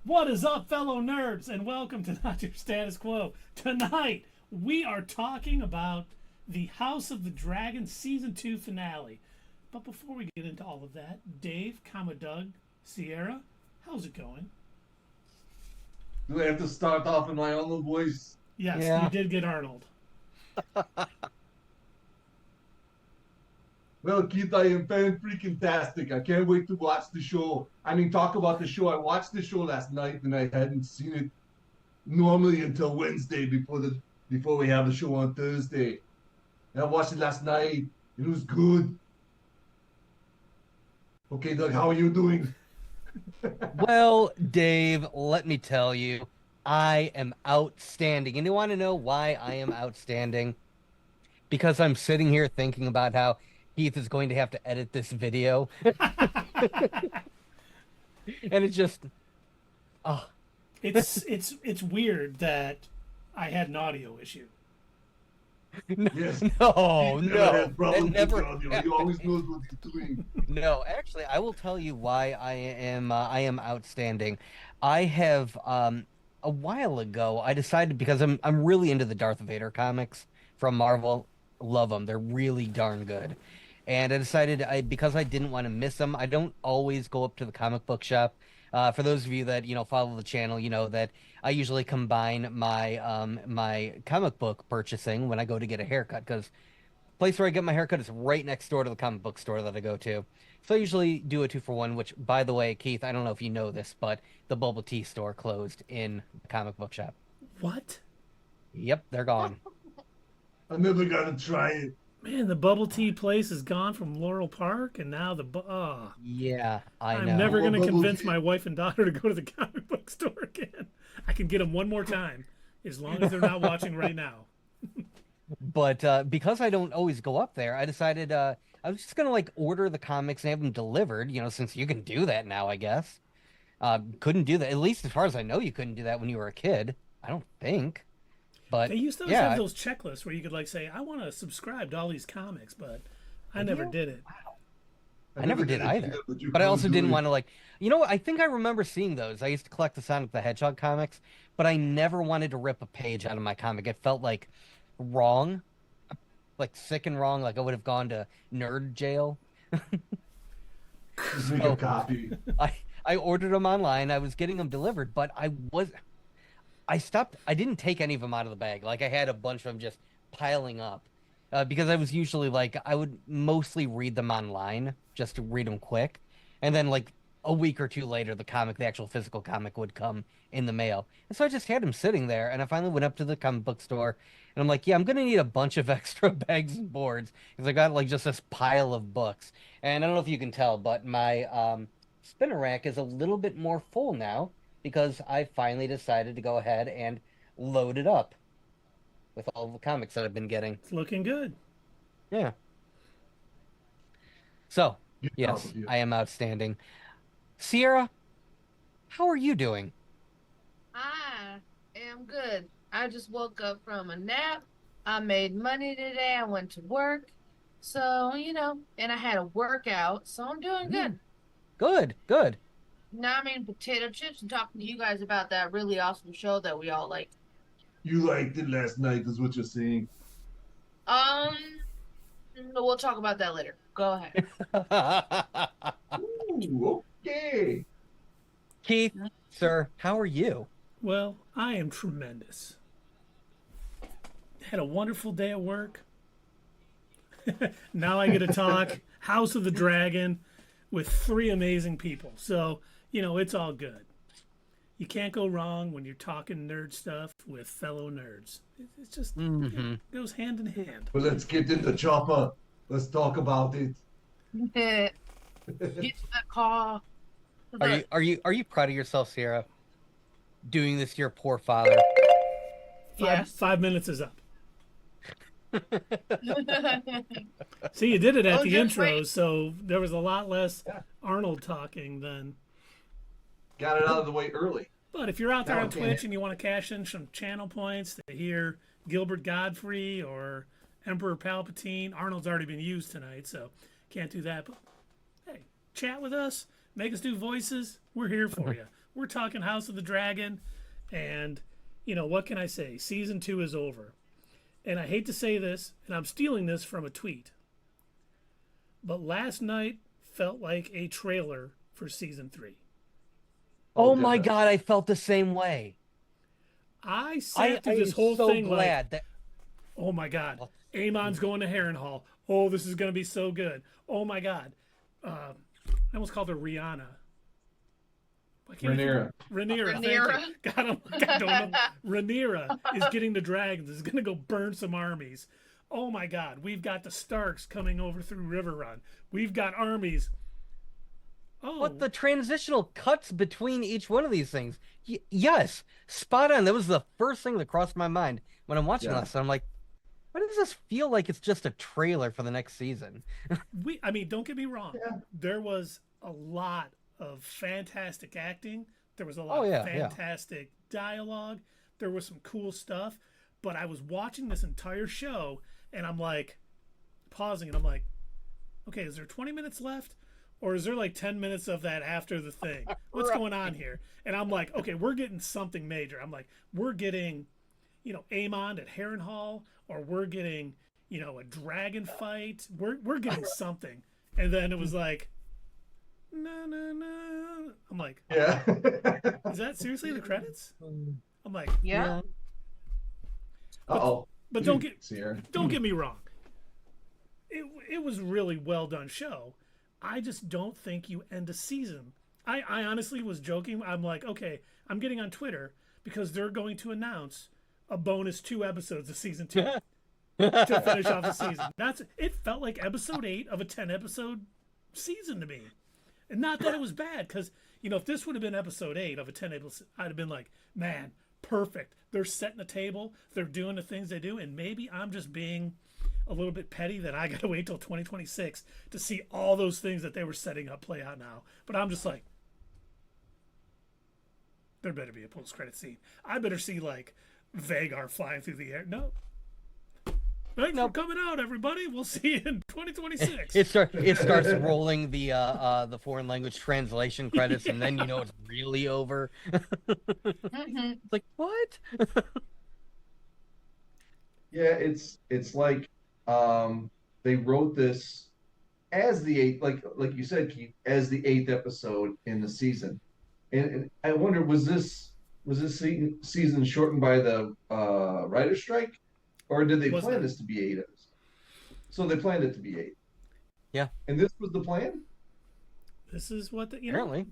What is up, fellow nerds, and welcome to Not Your Status Quo. Tonight, we are talking about the House of the Dragon Season 2 finale. But before we get into all of that, Dave, Doug, Sierra, how's it going? Do I have to start off in my own voice? Yes, you Yeah. did get Arnold. Well, Keith, I am fan freaking tastic. I can't wait to watch the show. I mean, talk about the show. I watched the show last night and I hadn't seen it normally until Wednesday before we have the show on Thursday. And I watched it last night. It was good. Okay, Doug, how are you doing? Well, Dave, let me tell you, I am outstanding. And you want to know why I am outstanding? Because I'm sitting here thinking about how Keith is going to have to edit this video. And it's just, oh, It's weird that I had an audio issue. Yes. no, Keith never no, had that problems with never audio. He happened. always knows what he's doing. No, actually, I will tell you why I am outstanding. I have a while ago I decided because I'm really into the Darth Vader comics from Marvel. Love them. They're really darn good. And I decided because I didn't want to miss them, I don't always go up to the comic book shop. For those of you that follow the channel, you know that I usually combine my comic book purchasing when I go to get a haircut because place where I get my haircut is right next door to the comic book store that I go to. So I usually do a 2-for-1, which, by the way, Keith, I don't know if you know this, but the bubble tea store closed in the comic book shop. What? Yep, they're gone. I never got to try it. Man, the bubble tea place is gone from Laurel Park, and now Yeah, I I'm know. never going to Bubble convince tea. my wife and daughter to go to the comic book store again. I can get them one more time, as long as they're not watching right now. But because I don't always go up there, I decided I was just gonna like order the comics and have them delivered, since you can do that now, I guess. Couldn't do that, at least as far as I know, you couldn't do that when you were a kid. I don't think. They But used to always have yeah, those checklists where you could like say, "I want to subscribe to all these comics," but I did never you? did it. I never did it either. either, but you But I couldn't also do didn't it. want to like, I think I remember seeing those. I used to collect the Sonic the Hedgehog comics, but I never wanted to rip a page out of my comic. It felt like wrong, like sick and wrong, like I would have gone to nerd jail. Just make a So copy. I ordered them online. I was getting them delivered, but I stopped. I didn't take any of them out of the bag. Like I had a bunch of them just piling up. Because I was usually like I would mostly read them online just to read them quick, and then like a week or two later, the actual physical comic would come in the mail, and so I just had them sitting there. And I finally went up to the comic book store, and I'm like, yeah, I'm gonna need a bunch of extra bags and boards because I got like just this pile of books. And I don't know if you can tell, but my spinner rack is a little bit more full now because I finally decided to go ahead and load it up with all the comics that I've been getting. It's looking good. Yeah. So, Get out of yes, here. I am outstanding. Sierra, how are you doing? I am good. I just woke up from a nap. I made money today. I went to work. So, and I had a workout. So I'm doing Mm, good. good, good. Now I'm eating potato chips and talking to you guys about that really awesome show that we all like. You liked it last night, is what you're saying. Um, we'll talk about that later. Go ahead. Ooh, okay. Keith, sir, how are you? Well, I am tremendous. Had a wonderful day at work. Now I get to talk House of the Dragon with three amazing people. So, it's all good. You can't go wrong when you're talking nerd stuff with fellow nerds. It's just Hmm. goes hand in hand. Well, let's get in the chopper. Let's talk about it. Get to the car. Are you proud of yourself, Sierra? Doing this to your poor father. Five, Yes. 5 minutes is up. See, you did it at Oh, the just intro, wait. so there was a lot less Yeah. Arnold talking than. Got it out of the way early. But if you're out there Now on we can't. Twitch and you want to cash in some channel points to hear Gilbert Godfrey or Emperor Palpatine, Arnold's already been used tonight, so can't do that. But hey, chat with us, make us do voices. We're here for you. We're talking House of the Dragon, and what can I say? Season 2 is over. And I hate to say this, and I'm stealing this from a tweet, but last night felt like a trailer for season 3. Oh my God, I felt the same way. I sat through this whole thing glad that, oh my God, Aemon's going to Harrenhal. Oh, this is going to be so good. Oh my God. I almost called her Rihanna. Rhaenyra. Rhaenyra. God, I don't know. Rhaenyra is getting the dragons. Is going to go burn some armies. Oh my God. We've got the Starks coming over through Riverrun. We've got armies. Oh. But the transitional cuts between each one of these things. Yes, spot on. That was the first thing that crossed my mind when I'm watching this. I'm like, why does this feel like it's just a trailer for the next season? Don't get me wrong. Yeah. There was a lot of fantastic acting. There was a lot of fantastic dialogue. There was some cool stuff. But I was watching this entire show, and I'm like, pausing, and I'm like, okay, is there 20 minutes left? Or is there like 10 minutes of that after the thing? What's going on here? And I'm like, okay, we're getting something major. I'm like, we're getting, Aemon at Harrenhal, or we're getting, a dragon fight. We're getting something. And then it was like, no. I'm like, yeah. Is that seriously the credits? I'm like, yeah. But don't get me wrong. It was really well done show. I just don't think you end a season. I honestly was joking. I'm like, okay, I'm getting on Twitter because they're going to announce a bonus 2 episodes of season 2 to finish off the season. It felt like episode 8 of a 10-episode season to me. And not that it was bad, because, if this would have been episode 8 of a 10 episode, I'd have been like, man, perfect. They're setting the table. They're doing the things they do. And maybe I'm just being a little bit petty that I got to wait till 2026 to see all those things that they were setting up play out now. But I'm just like, there better be a post-credit scene. I better see, like, Vagar flying through the air. No. Thanks for coming out, everybody. We'll see you in 2026. It starts rolling the foreign language translation credits, and then it's really over. It's like, what? Yeah, it's like they wrote this as the 8th, like you said, Keith, as the 8th episode in the season. And I wonder, was this season shortened by the writer's strike? Or did they plan this to be 8 episodes? So they planned it to be 8. Yeah. And this was the plan? This is what apparently.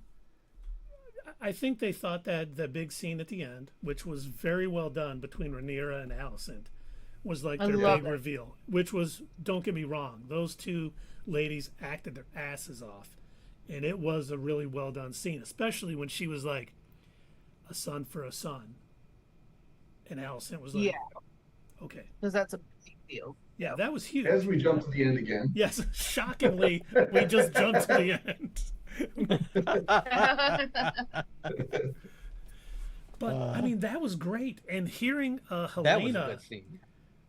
I think they thought that the big scene at the end, which was very well done between Rhaenyra and Alicent, was like their big reveal. Which was, don't get me wrong, those 2 ladies acted their asses off. And it was a really well done scene, especially when she was like, a son for a son. And Alicent was like, okay. Because that's a big deal. Yeah, that was huge. As we jump to the end again. Yes, shockingly, we just jumped to the end. But, that was great. And hearing Helena,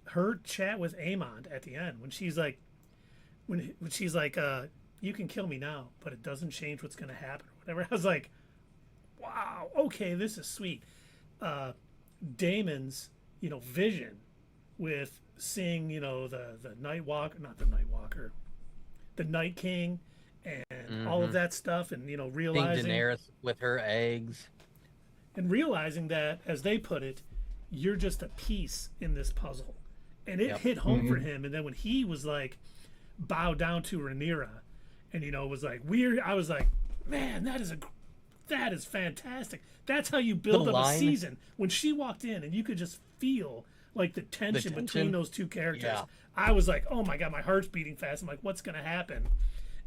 her chat with Aemon at the end, when she's like, you can kill me now, but it doesn't change what's going to happen or whatever. I was like, wow, okay, this is sweet. Daemon's, vision with seeing, the Night Walker, not the Night Walker, the Night King, and all of that stuff, and realizing Daenerys with her eggs, and realizing that, as they put it, you're just a piece in this puzzle, and it hit home for him. And then when he was like, bow down to Rhaenyra, and was like weird, I was like, man, that is fantastic. That's how you build up a season. When she walked in, and you could just feel like the tension between those 2 characters. Yeah. I was like, oh my God, my heart's beating fast. I'm like, what's going to happen?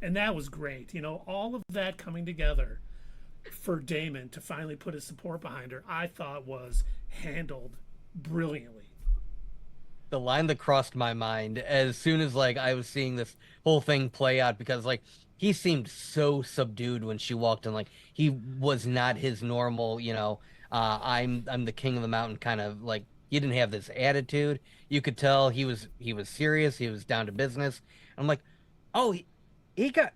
And that was great. All of that coming together for Daemon to finally put his support behind her, I thought was handled brilliantly. The line that crossed my mind as soon as I was seeing this whole thing play out, because he seemed so subdued when she walked in. He was not his normal, I'm the king of the mountain kind of he didn't have this attitude. You could tell he was serious. He was down to business. I'm like, oh, he got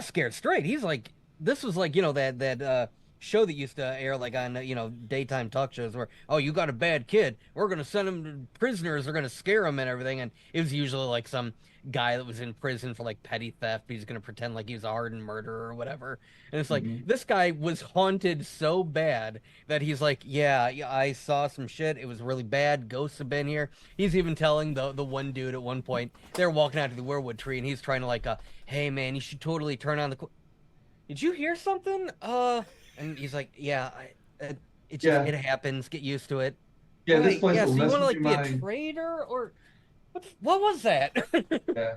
scared straight. He's like, this was that show that used to air like on daytime talk shows where, oh, you got a bad kid, we're gonna send him to prisoners, they're gonna scare him and everything, and it was usually like some guy that was in prison for like petty theft. He's gonna pretend like he was a hardened murderer or whatever, and it's like Mhm. this guy was haunted so bad that he's like, yeah, I saw some shit, it was really bad, ghosts have been here. He's even telling the one dude at one point, they're walking out to the weirwood tree and he's trying to like, hey man, you should totally turn on the did you hear something? And he's like, yeah, it just Yeah. it happens. Get used to it. Yeah, this Okay, place yeah. will So you mess want to with like your be a mind. traitor or what was that? Yeah.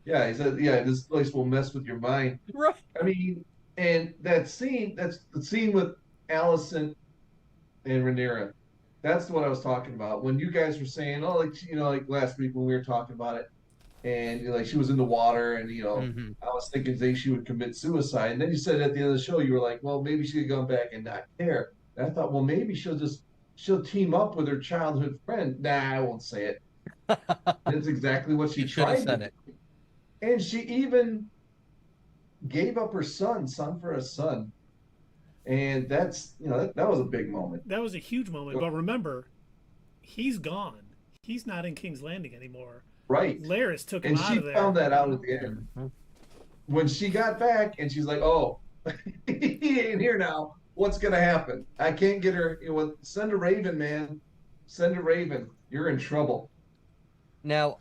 Yeah, he said, yeah, this place will mess with your mind. Right. I mean, and that scene, that's the scene with Allison and Rhaenyra. That's what I was talking about. When you guys were saying, oh, like, like last week when we were talking about it, and like she was in the water, and Hmm. I was thinking they she would commit suicide. And then you said at the end of the show, you were like, well, maybe she could go back and not care. And I thought, well, maybe she'll team up with her childhood friend. Nah, I won't say it. That's exactly what she You should have tried to said do. it. And she even gave up her son for a son. And that's, that was a big moment. That was a huge moment. But remember, he's gone. He's not in King's Landing anymore. Right. Laris took him And out she of there. found that out at the end. Mhm. When she got back and she's like, oh, he ain't here now. What's going to happen? I can't get her. Send a raven, man. Send a raven. You're in trouble. Now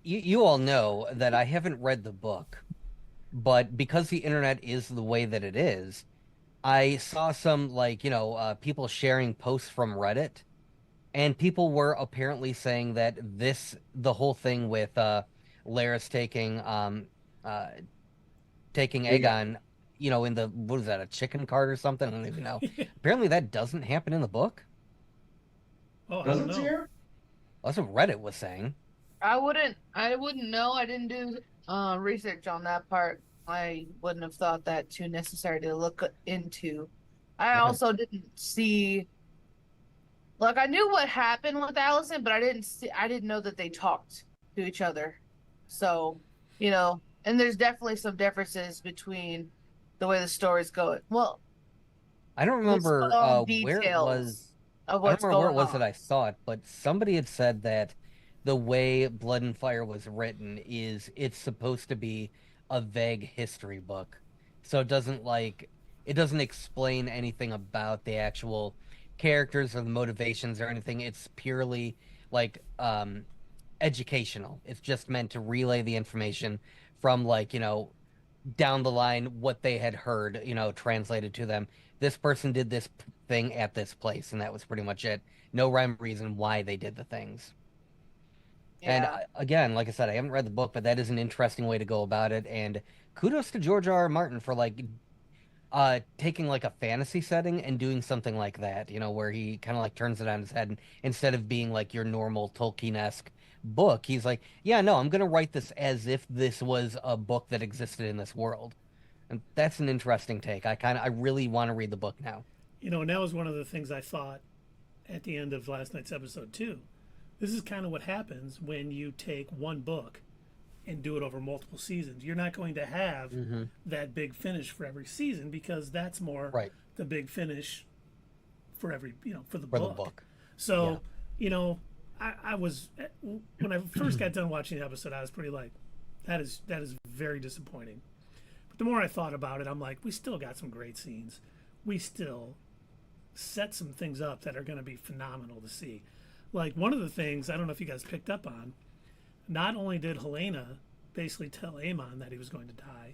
you all know that I haven't read the book, but because the internet is the way that it is, I saw some like people sharing posts from Reddit. And people were apparently saying that the whole thing with Laris uh taking Yeah. Aegon, in the what is that, a chicken cart or something? I don't even know. Apparently that doesn't happen in the book. Oh, I don't Doesn't know. here? That's what Reddit was saying. I wouldn't know. I didn't do research on that part. I wouldn't have thought that too necessary to look into. I Okay. also didn't see, like, I knew what happened with Allison, but I didn't know that they talked to each other. So, and there's definitely some differences between the way the stories go. Well, I don't the remember where it was. details of I don't what's remember where it going was that on. I saw it, but somebody had said that the way Blood and Fire was written is it's supposed to be a vague history book. So it doesn't explain anything about the actual characters or the motivations or anything. It's purely like educational. It's just meant to relay the information from like, down the line what they had heard, translated to them. This person did this thing at this place, and that was pretty much it. No rhyme or reason why they did the things. And Yeah. again, like I said, I haven't read the book, but that is an interesting way to go about it. And kudos to George R. R. Martin for like taking like a fantasy setting and doing something like that, where he kind of like turns it on his head and instead of being like your normal Tolkien-esque book, he's like, yeah, no, I'm gonna write this as if this was a book that existed in this world. And that's an interesting take. I really want to read the book now. And that was one of the things I thought at the end of last night's episode too. This is kind of what happens when you take one book and do it over multiple seasons. You're not going to have Hmm. that big finish for every season because that's more Right. the big finish for every for the For the book. book. So I was when I first got done watching the episode, I was pretty like, that is very disappointing. But the more I thought about it, I'm like, we still got some great scenes. We still set some things up that are going to be phenomenal to see. Like one of the things I don't know if you guys picked up on, not only did Helena basically tell Aemon that he was going to die,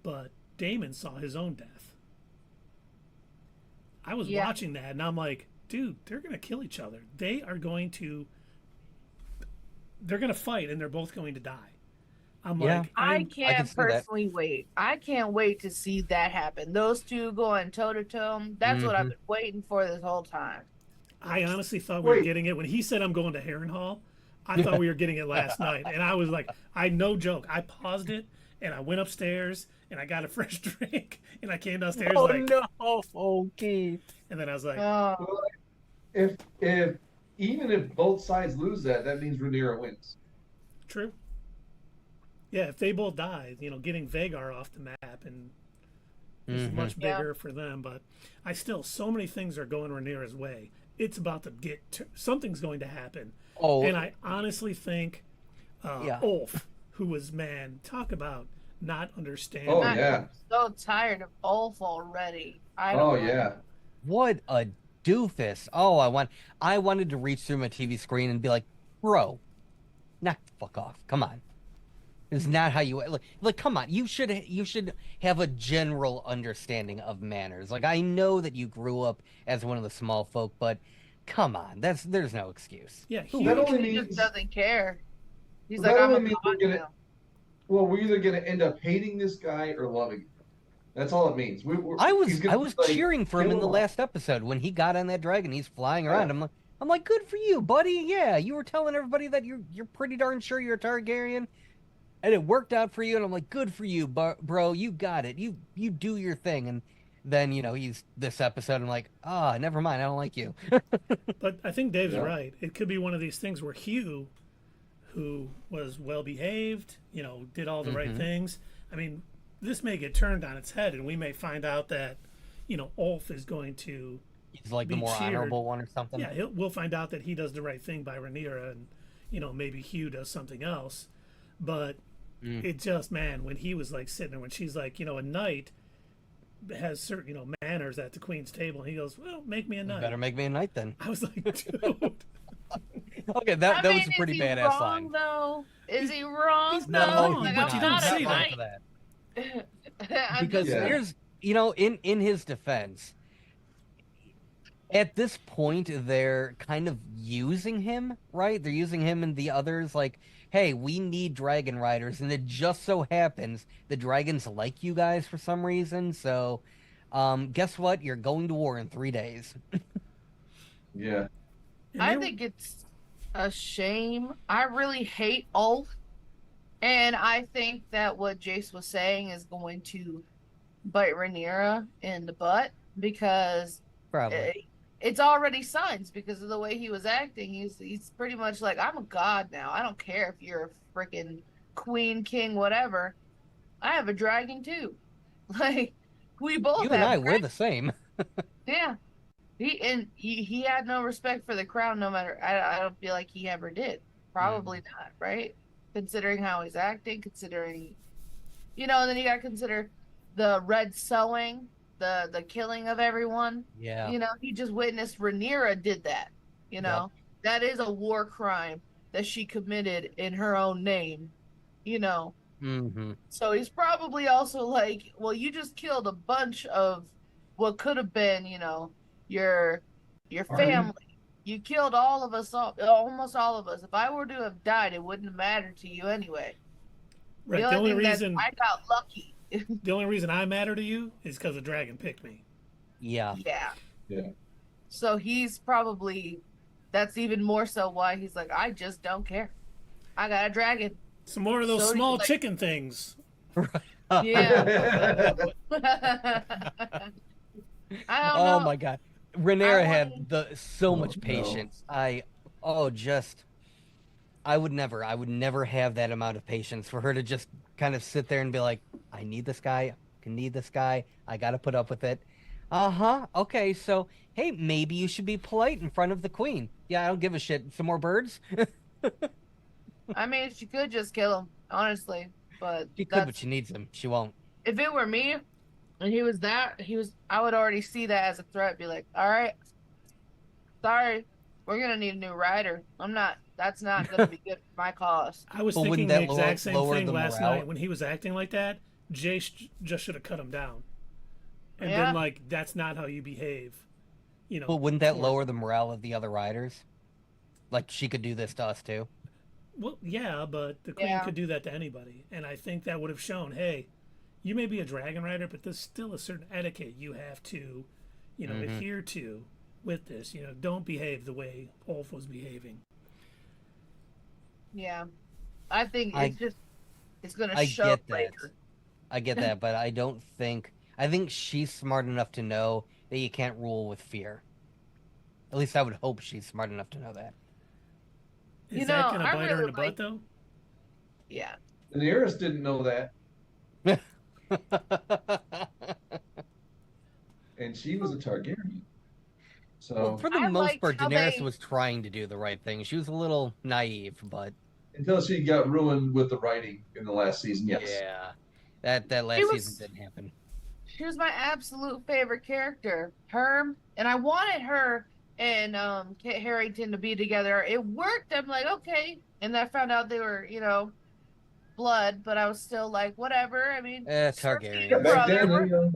but Daemon saw his own death. I was Yeah. watching that and I'm like, dude, they're going to kill each other. They're going to fight and they're both going to die. I'm Yeah. like, I can can't see that. personally wait. I can't wait to see that happen. Those two going toe to toe. That's what I've been waiting for this whole time. I honestly thought we were Wait. getting it when he said I'm going to Harrenhal. I thought we were getting it last night, and I was like, no joke. I paused it and I went upstairs and I got a fresh drink and I came downstairs Okay. and then I was like, Oh, Well, if even if both sides lose that means Rhaenyra wins. true. Yeah, if they both die, getting Vagar off the map and is Mhm. much Yeah. bigger for them. But so many things are going Rhaenyra's way. It's about to something's going to happen. Oh, And I honestly think yeah. Ulf, who was, man, talk about not understanding. Oh, I'm yeah. so tired of Ulf already. I Oh, don't yeah. What a doofus. Oh, I wanted to reach through my TV screen and be like, bro, knock the fuck off. Come on. It's not how you like come on. You should have a general understanding of manners. Like I know that you grew up as one of the small folk, but come on. There's no excuse. Yeah, So that huge. only He just means doesn't care. He's that like, I'm only a means god we're gonna now. well, we're either gonna end up hating this guy or loving him. That's all it means. I He's was gonna I was like cheering for him kill in the all. last episode when he got on that dragon. He's flying around. Yeah. I'm like, good for you, buddy. Yeah, you were telling everybody that you're pretty darn sure you're a Targaryen, and it worked out for you. And I'm like, good for you, bro. You got it. You do your thing. And then he's this episode. I'm like, never mind. I don't like you. But I think Dave's Yeah. right. It could be one of these things where Hugh, who was well behaved, did all the right things. I mean, this may get turned on its head, and we may find out that, Ulf is going to. He's like the Be more cheered. honorable one or something. Yeah, we'll find out that he does the right thing by Rhaenyra, and maybe Hugh does something else. But it just, man, when he was like sitting there, when she's like, a knight has certain manners at the queen's table, and he goes, well, make me a knight. Better make me a knight then. I was like, dude. Okay, that was a pretty is he badass wrong, line. Though? Is he wrong he's though? not wrong, Like, but I'm you don't not say a that. knight. Because Yeah. here's in his defense, at this point they're kind of using him, right? They're using him and the others like, hey, we need dragon riders, and it just so happens the dragons like you guys for some reason. So guess what? You're going to war in 3 days. Yeah. And I they- think it's a shame. I really hate Ulf, and I think that what Jace was saying is going to bite Rhaenyra in the butt because Probably. it's already signs because of the way he was acting. He's pretty much like, I'm a god now. I don't care if you're a freaking queen, king, whatever. I have a dragon too. Like we both You have and I, we're dragons. the same. Yeah. He had no respect for the crown, no matter. I don't feel like he ever did. Probably not, right? Considering how he's acting, considering, and then you got to consider the red sewing, the killing of everyone. Yeah. He just witnessed Rhaenyra did that. Yep. That is a war crime that she committed in her own name. Mm-hmm. So he's probably also like, well, you just killed a bunch of what could have been, your family. You killed all of us, almost all of us. If I were to have died, it wouldn't have mattered to you anyway. right, the only reason I got lucky. the only reason I matter to you is because the dragon picked me. Yeah. Yeah. Yeah. So he's probably, that's even more so why he's like, I just don't care. I got a dragon. Some more of those So small like- chicken things. Yeah. I don't know. Oh my god. Rhaenyra I had wanted- so much no. patience. I would never have that amount of patience for her to just kind of sit there and be like, I need this guy, I gotta put up with it. Okay, so hey, maybe you should be polite in front of the queen. Yeah, I don't give a shit. Some more birds? I mean, she could just kill him, honestly. But She could, but she needs him. She won't. if it were me and I would already see that as a threat. Be like, all right, sorry, we're gonna need a new rider. That's not gonna be good for my cause. I was Well, thinking wouldn't the that exact same lower thing the last morale? night when he was acting like that. Jace just should have cut him down, and Yeah. been like, "That's not how you behave." But wouldn't that toward- lower the morale of the other riders? Like she could do this to us too. Well, yeah, but the queen Yeah. could do that to anybody, and I think that would have shown, hey, you may be a dragon rider, but there's still a certain etiquette you have to, adhere to with this. Don't behave the way Ulf was behaving. Yeah, I think it's gonna I show get that. later. I get that, but I think she's smart enough to know that you can't rule with fear. At least I would hope she's smart enough to know that. Is that going to I bite her in really the butt, though? Yeah. Daenerys didn't know that. and she was a Targaryen. Well, So for the I most liked part, how Daenerys they. was trying to do the right thing. She was a little naive, but until she got ruined with the writing in the last season, yes. yeah, that She last season was. didn't happen. She was my absolute favorite character, her, and I wanted her and Kit Harington to be together. It worked. I'm like, okay, and then I found out they were, blood, but I was still like, whatever. I mean, Cersei's Yeah, your Targaryens. back brother. then We're they, we're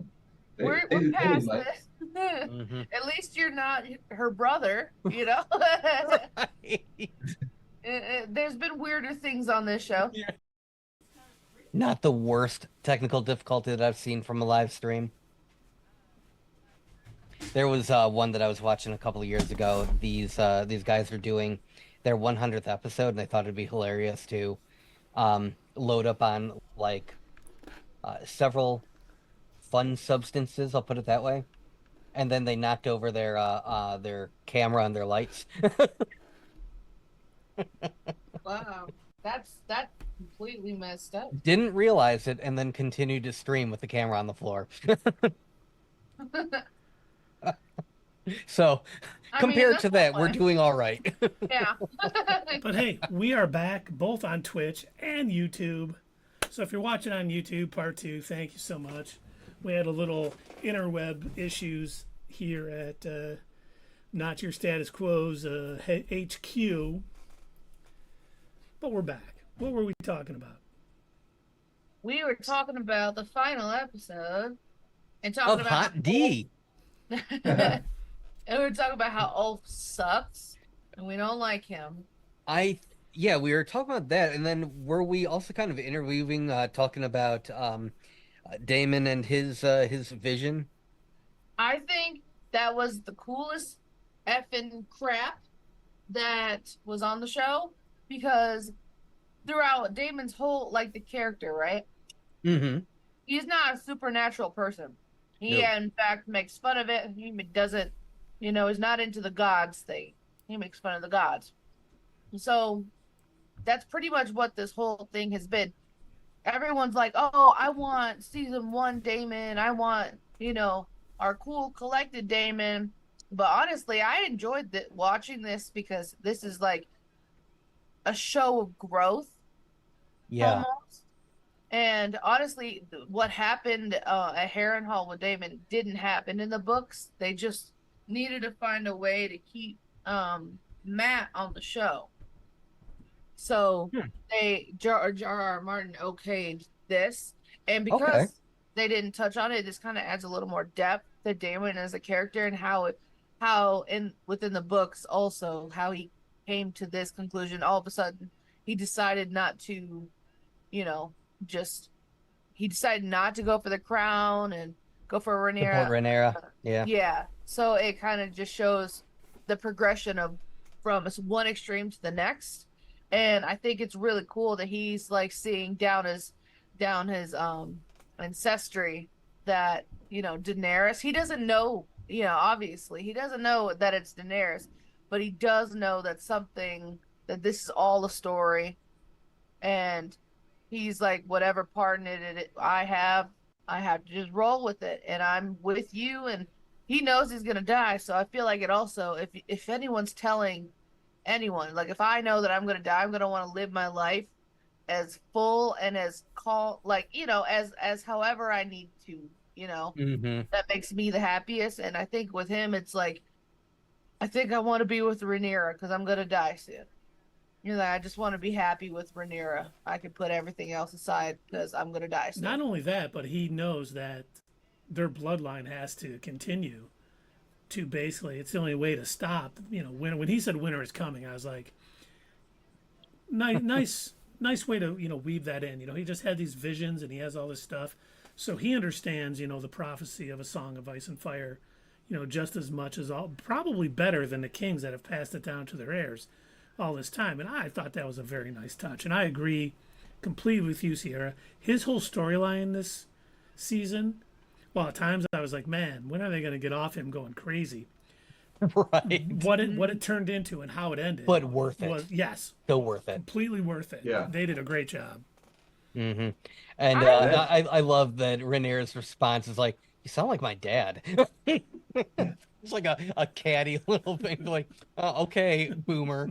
they, we're they didn't past mind. this. Hmm. At least you're not her brother. Right. There's been weirder things on this show. Not the worst technical difficulty that I've seen from a live stream. There was one that I was watching a couple of years ago. These guys are doing their 100th episode, and I thought it'd be hilarious to load up on like several fun substances. I'll put it that way. And then they knocked over their camera and their lights. Wow, that's completely messed up. Didn't realize it, and then continued to stream with the camera on the floor. So I mean, compared that's to that, one we're way. doing all right. Yeah. But hey, we are back both on Twitch and YouTube. So if you're watching on YouTube, part 2, thank you so much. We had a little interweb issues here at Not Your Status Quo's HQ. But we're back. What were we talking about? We were talking about the final episode and Of talking about Hot D. and we were talking about how Ulf sucks and we don't like him. Yeah, we were talking about that, and then were we also kind of interweaving, talking about Damon and his vision? I think that was the coolest effing crap that was on the show because throughout Damon's whole like the character, right? Mm-hmm. He's not a supernatural person. He Nope. in fact makes fun of it. He doesn't, is not into the gods thing. He makes fun of the gods. So that's pretty much what this whole thing has been. Everyone's like, "Oh, I want season 1 Damon. I want, our cool collected Damon." But honestly, I enjoyed watching this because this is like a show of growth Yeah. almost. And honestly, what happened at Harrenhal with Damon didn't happen in the books. They just needed to find a way to keep Matt on the show. So J.R.R. Martin okayed this, and because Okay. they didn't touch on it, this kind of adds a little more depth to Damon as a character and how within the books also how he came to this conclusion. All of a sudden, he decided not to, he decided not to go for the crown and go for Support Rhaenyra. Rhaenyra. Yeah. Yeah, so it kind of just shows the progression of from one extreme to the next, and I think it's really cool that he's like seeing down his ancestry that Daenerys. He doesn't know, obviously he doesn't know that it's Daenerys, but he does know that this is all a story, and he's like, whatever part in it I have to just roll with it, and I'm with you. And he knows he's gonna die, so I feel like it also, if anyone's telling anyone, like if I know that I'm gonna die, I'm gonna want to live my life as full and as as however I need to, Mm-hmm. that makes me the happiest. And I think with him, it's like, I think I want to be with Rhaenyra because I'm gonna die soon. I just want to be happy with Rhaenyra. I can put everything else aside because I'm gonna die soon. Not only that, but he knows that their bloodline has to continue to basically, it's the only way to stop. When he said winter is coming, I was like, nice way to, weave that in. He just had these visions and he has all this stuff. So he understands, the prophecy of A Song of Ice and Fire, just as much as probably better than the kings that have passed it down to their heirs all this time. And I thought that was a very nice touch. And I agree completely with you, Sierra. His whole storyline this season, well, at times I was like, man, when are they going to get off him going crazy? Right. What it turned into and how it ended. But worth it. Yes. Still worth it. Completely worth it. Yeah. They did a great job. Mm-hmm. And I love that Rhaenyra's response is like, You sound like my dad. It's like a catty little thing, like, okay, boomer.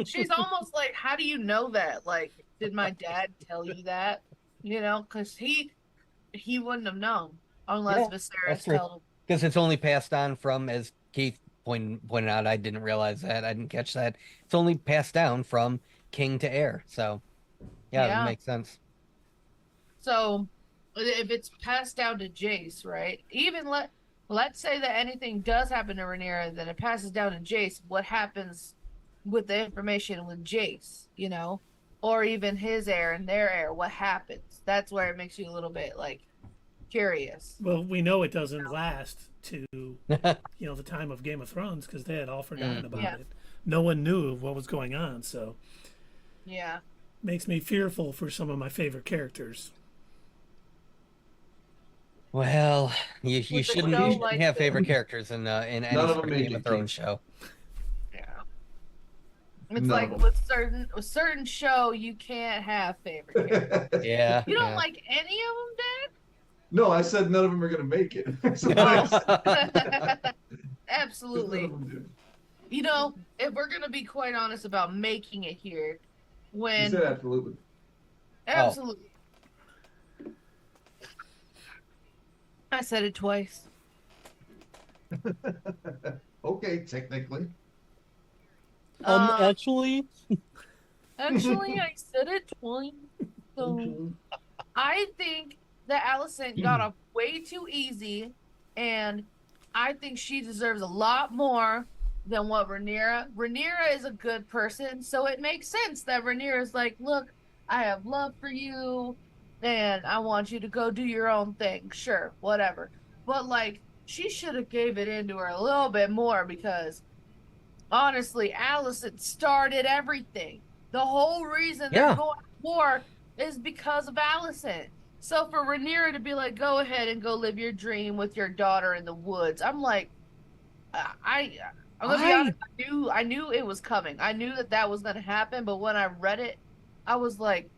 She's almost like, how do you know that? Like, did my dad tell you that? Because he wouldn't have known unless Yeah, that's Viserys true. told him. Because it's only passed on from, as Keith pointed out, I didn't realize that. I didn't catch that. It's only passed down from king to heir. So, yeah, that Yeah. makes sense. So if it's passed down to Jace, right? Even let's say that anything does happen to Rhaenyra, then it passes down to Jace. What happens with the information with Jace, or even his heir and their heir? What happens? That's where it makes you a little bit like curious. Well, we know it doesn't last to the time of Game of Thrones because they had all forgotten about Yeah. it. No one knew what was going on, so Yeah. makes me fearful for some of my favorite characters. Well, you With the shouldn't show you shouldn't like have this. favorite characters in any None of sort them of make Game it, of Thrones Keith. show. Yeah. It's None like of them. with certain show you can't have favorite characters. Yeah. You don't yeah. like any of them, No, I said none of them are gonna make it. That's what I said. Dad? None Absolutely. of them do. If we're gonna be quite honest about making it here, You when said absolutely. absolutely, I said it twice. Okay, technically. Actually, Actually, I said it twice. So I think that Alicent got off way too easy, and I think she deserves a lot more than what Rhaenyra. Rhaenyra is a good person, so it makes sense that Rhaenyra is like, look, I have love for you, and I want you to go do your own thing. Sure, whatever. But like, she should have gave it into her a little bit more because honestly, Alicent started everything. The whole reason they're Yeah. going to war is because of Alicent. So for Rhaenyra to be like, go ahead and go live your dream with your daughter in the woods, I'm like, I'm gonna be honest. I knew it was coming. I knew that was gonna happen. But when I read it, I was like,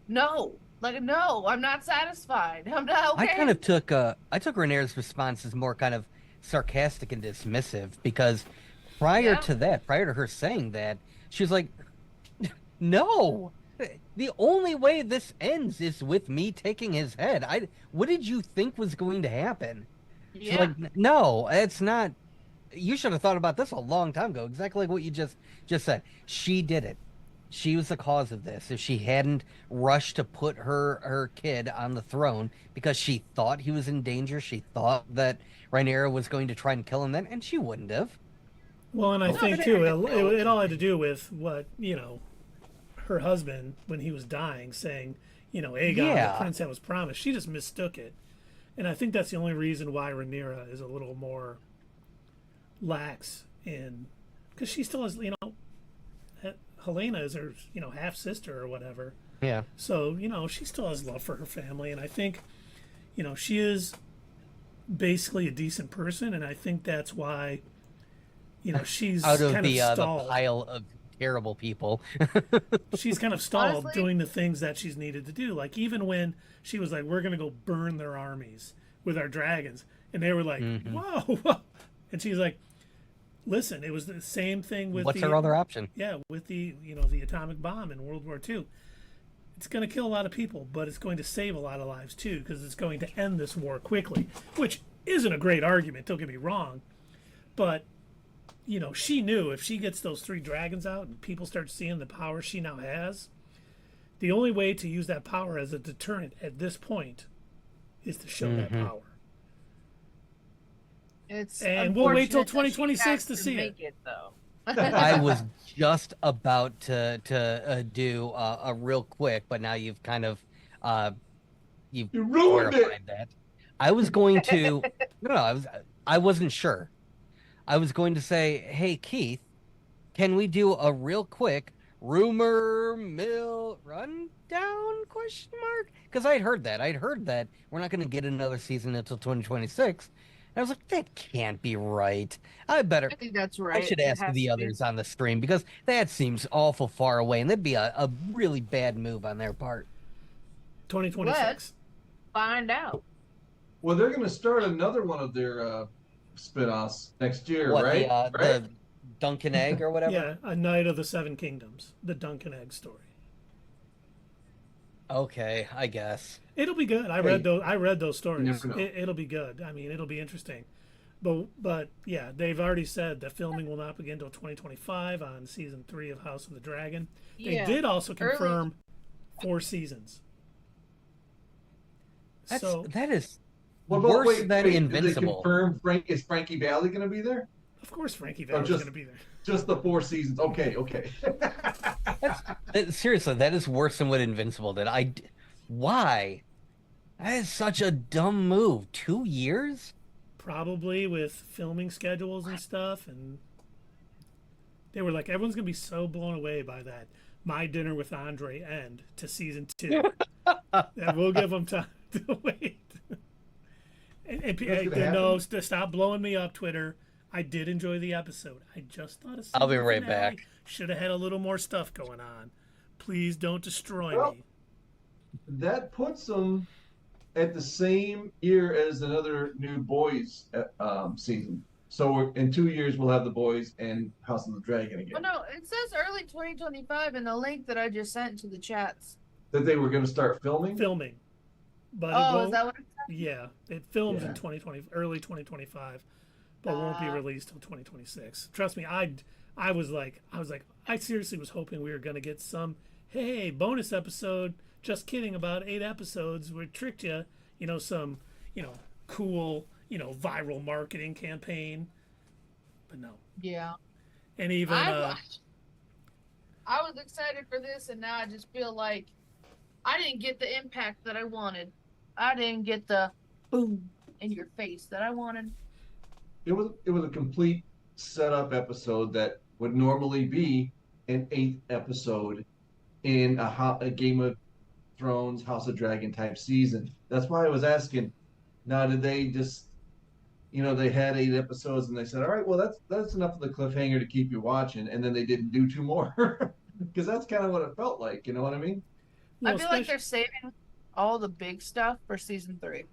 no, I'm not satisfied. I'm not okay. I kind of took Rhaenyra's response as more kind of sarcastic and dismissive because prior to her saying that, she was like, "No, the only way this ends is with me taking his head. What did you think was going to happen?" She's like, "No, it's not. You should have thought about this a long time ago. Exactly like what you just said. She did it. She was the cause of this. If she hadn't rushed to put her kid on the throne because she thought he was in danger, she thought that Rhaenyra was going to try and kill him then, and she wouldn't have." Well, and I think too, it all had to do with what her husband when he was dying, saying, Aegon, the prince that was promised. She just mistook it, and I think that's the only reason why Rhaenyra is a little more lax in, because she still has, Helena is her, half sister or whatever. Yeah. So, she still has love for her family, and I think, she is basically a decent person, and I think that's why, she's out of kind the of stalled. the pile of terrible people. She's kind of stalled Honestly, doing the things that she's needed to do. Like even when she was like, "We're gonna go burn their armies with our dragons," and they were like, "Whoa!" And she's like, "Listen, it was the same thing with What's her other option? Yeah, with the the atomic bomb in World War II. It's going to kill a lot of people, but it's going to save a lot of lives too, because it's going to end this war quickly." Which isn't a great argument. Don't get me wrong, but she knew if she gets those 3 dragons out and people start seeing the power she now has, the only way to use that power as a deterrent at this point is to show that power. And we'll wait till 2026 to see it. Though. I was just about to do a real quick, but now you've kind of you ruined it. That. I was going to I wasn't sure. I was going to say, "Hey Keith, can we do a real quick rumor mill rundown ? Because I'd heard that we're not going to get another season until 2026. And I was like, that can't be right. I think that's right. I should ask the others on the stream because that seems awful far away, and that'd be a really bad move on their part. 2026. Let's find out. Well, they're going to start another one of their spin-offs next year, What right? Right? the Dunkin' Egg or whatever? Yeah, A Knight of the Seven Kingdoms, the Duncan Egg story. Okay, I guess. It'll be good. Hey, I read those you stories. never know. It'll be good. I mean, it'll be interesting. But yeah, they've already said that filming will not begin until 2025 on season 3 of House of the Dragon. They Yeah. did also Early. confirm 4 seasons. So That is What about, worse wait, than did they Invincible. confirm is Frankie Valli going to be there? of course Frankie Or Valli's going to be there. just the 4 seasons? Okay, okay. Seriously, that is worse than what Invincible did. Why? That is such a dumb move. 2 years? Probably with filming schedules and stuff, and they were like, everyone's going to be so blown away by that My Dinner with Andre end to season 2 that we'll give them time to wait. And no, stop blowing me up, Twitter. I did enjoy the episode. I just thought I'll be right back. Should have had a little more stuff going on. Please don't destroy me. That puts them at the same year as another new Boys season. So in 2 years, we'll have the Boys and House of the Dragon again. Oh no, it says early 2025 in the link that I just sent to the chats. That they were going to start filming? Filming. But Oh, is that what it said? yeah, it films Yeah. in 2020, early 2025, but won't be released till 2026. Trust me, I was like, I seriously was hoping we were gonna get some, hey, bonus episode. Just kidding, about 8 episodes. We tricked you, some, cool, viral marketing campaign. But no, Yeah. and even I was excited for this, and now I just feel like I didn't get the impact that I wanted. I didn't get the boom in your face that I wanted. It was a complete setup episode that would normally be an 8th episode in a Game of Thrones, House of Dragon type season. That's why I was asking. Now, did they just, they had 8 episodes and they said, all right, well, that's enough of the cliffhanger to keep you watching, and then they didn't do 2 more because that's kind of what it felt like. You know what I mean? well, I feel like they're saving all the big stuff for season 3.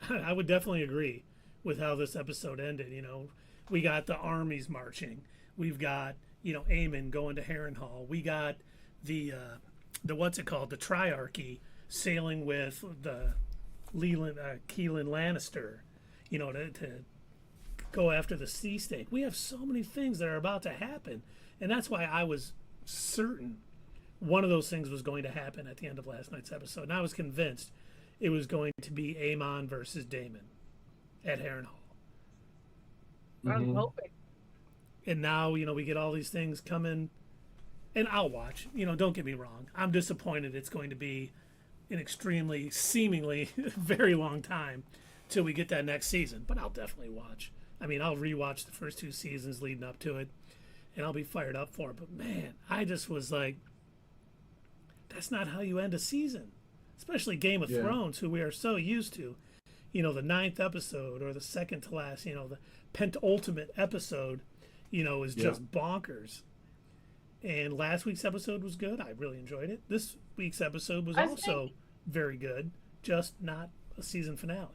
I would definitely agree with how this episode ended. We got the armies marching. We've got, Aemon going to Harrenhal. We got the what's it called? The Triarchy sailing with the Keelan Lannister, to go after the sea snake. We have so many things that are about to happen. And that's why I was certain one of those things was going to happen at the end of last night's episode. And I was convinced it was going to be Aemon versus Daemon at Harrenhal. I'm hoping. And now, we get all these things coming, and I'll watch. Don't get me wrong. I'm disappointed it's going to be an extremely, seemingly, very long time till we get that next season, but I'll definitely watch. I mean, I'll rewatch the first 2 seasons leading up to it, and I'll be fired up for it. But man, I just was like, that's not how you end a season, especially Game of Thrones, who we are so used to. The 9th episode or the second to last, the penultimate episode, is just bonkers. And last week's episode was good. I really enjoyed it. This week's episode was also very good, just not a season finale.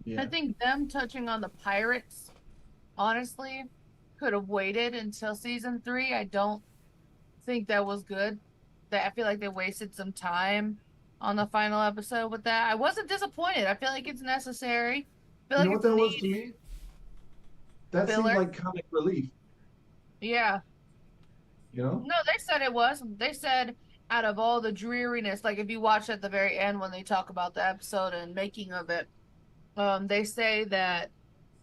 Yeah. I think them touching on the pirates, honestly, could have waited until season 3. I don't think that was good. I feel like they wasted some time on the final episode with that. I wasn't disappointed. I feel like it's necessary. I feel You know like what that was it's to me? That seemed Filler. like comic relief. Yeah. No, they said it was. They said out of all the dreariness, like if you watch at the very end when they talk about the episode and making of it, they say that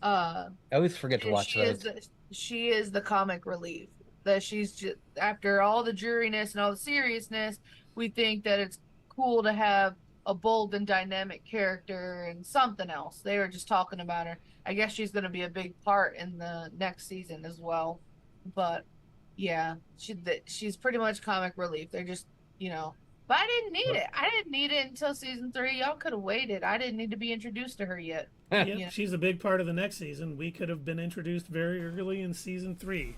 I always forget to watch those. she is the comic relief. That she's just, after all the dreariness and all the seriousness, we think that it's cool to have a bold and dynamic character and something else. They were just talking about her. I guess she's going to be a big part in the next season as well. But yeah, she's pretty much comic relief. They're just, but I didn't need it. I didn't need it until season 3. Y'all could have waited. I didn't need to be introduced to her yet. Yeah, she's a big part of the next season. We could have been introduced very early in season 3.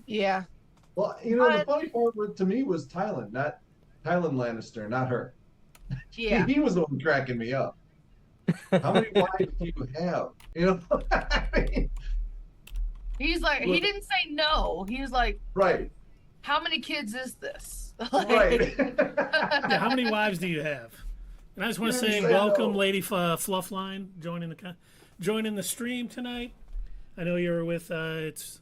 Yeah. well, the funny part to me was Tylan Lannister, not her. Yeah. He was the one cracking me up. How many wives do you have? You know, I mean, He's like, he didn't say no. He was like, right, how many kids is this? right. Yeah, how many wives do you have? And I just want to You didn't say say welcome, no. Lady Fluffline, joining the stream tonight. I know you were with it's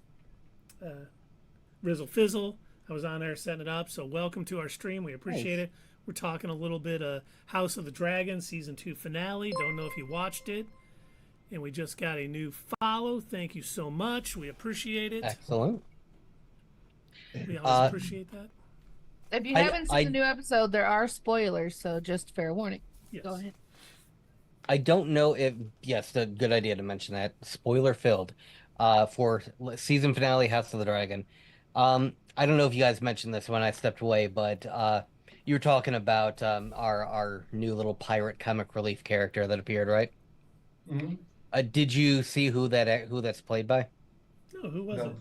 Rizzle Fizzle. I was on there setting it up, so welcome to our stream. We appreciate Nice. it. We're talking a little bit House of the Dragon season 2 finale. Don't know if you watched it. And we just got a new follow. Thank you so much. We appreciate it. Excellent. We always appreciate that. If you haven't seen the new episode, there are spoilers, so just fair warning. Yes. Go ahead. I don't know if yes, a good idea to mention that. Spoiler filled for season finale House of the Dragon. I don't know if you guys mentioned this when I stepped away, but you were talking about our new little pirate comic relief character that appeared, right? Mhm. Did you see who that's played by? No, who was No. it?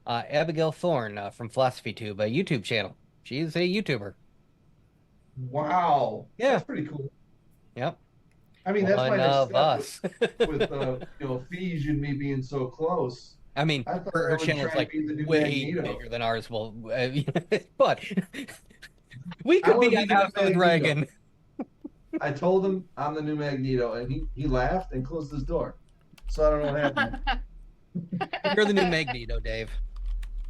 Abigail Thorne from Philosophy Tube, a YouTube channel. She's a YouTuber. Wow. Yeah. That's pretty cool. Yep. I mean, that's my One next of step us. with Fiji and me being so close. I mean, I thought I her would channel's try like and be the new way Magneto. bigger than ours. Well, but we I could wanna be be on the House of the Magneto. Dragon. I told him I'm the new Magneto, and he laughed and closed his door. So I don't know what happened. You're the new Magneto, Dave.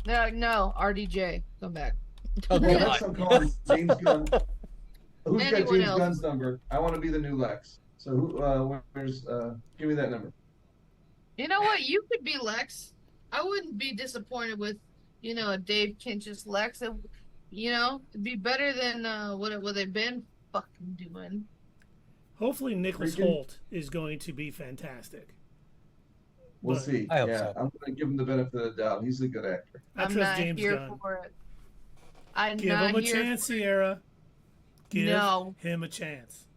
No, RDJ, come back. Oh, Well, God. next I'm calling James Gunn. Who's got Anyone James else? Gunn's number? I want to be the new Lex. So where's give me that number. You know what? You could be Lex. I wouldn't be disappointed with, a Dave Kinch's Lex. It'd be better than what they've been fucking doing. Hopefully Nicholas Freaking- Holt is going to be fantastic. We'll But see. I hope Yeah, so. I'm going to give him the benefit of the doubt. He's a good actor. I I'm trust not James here Gunn. for it. I'm Give not him a here chance, for it. Sierra. Give No. him a chance.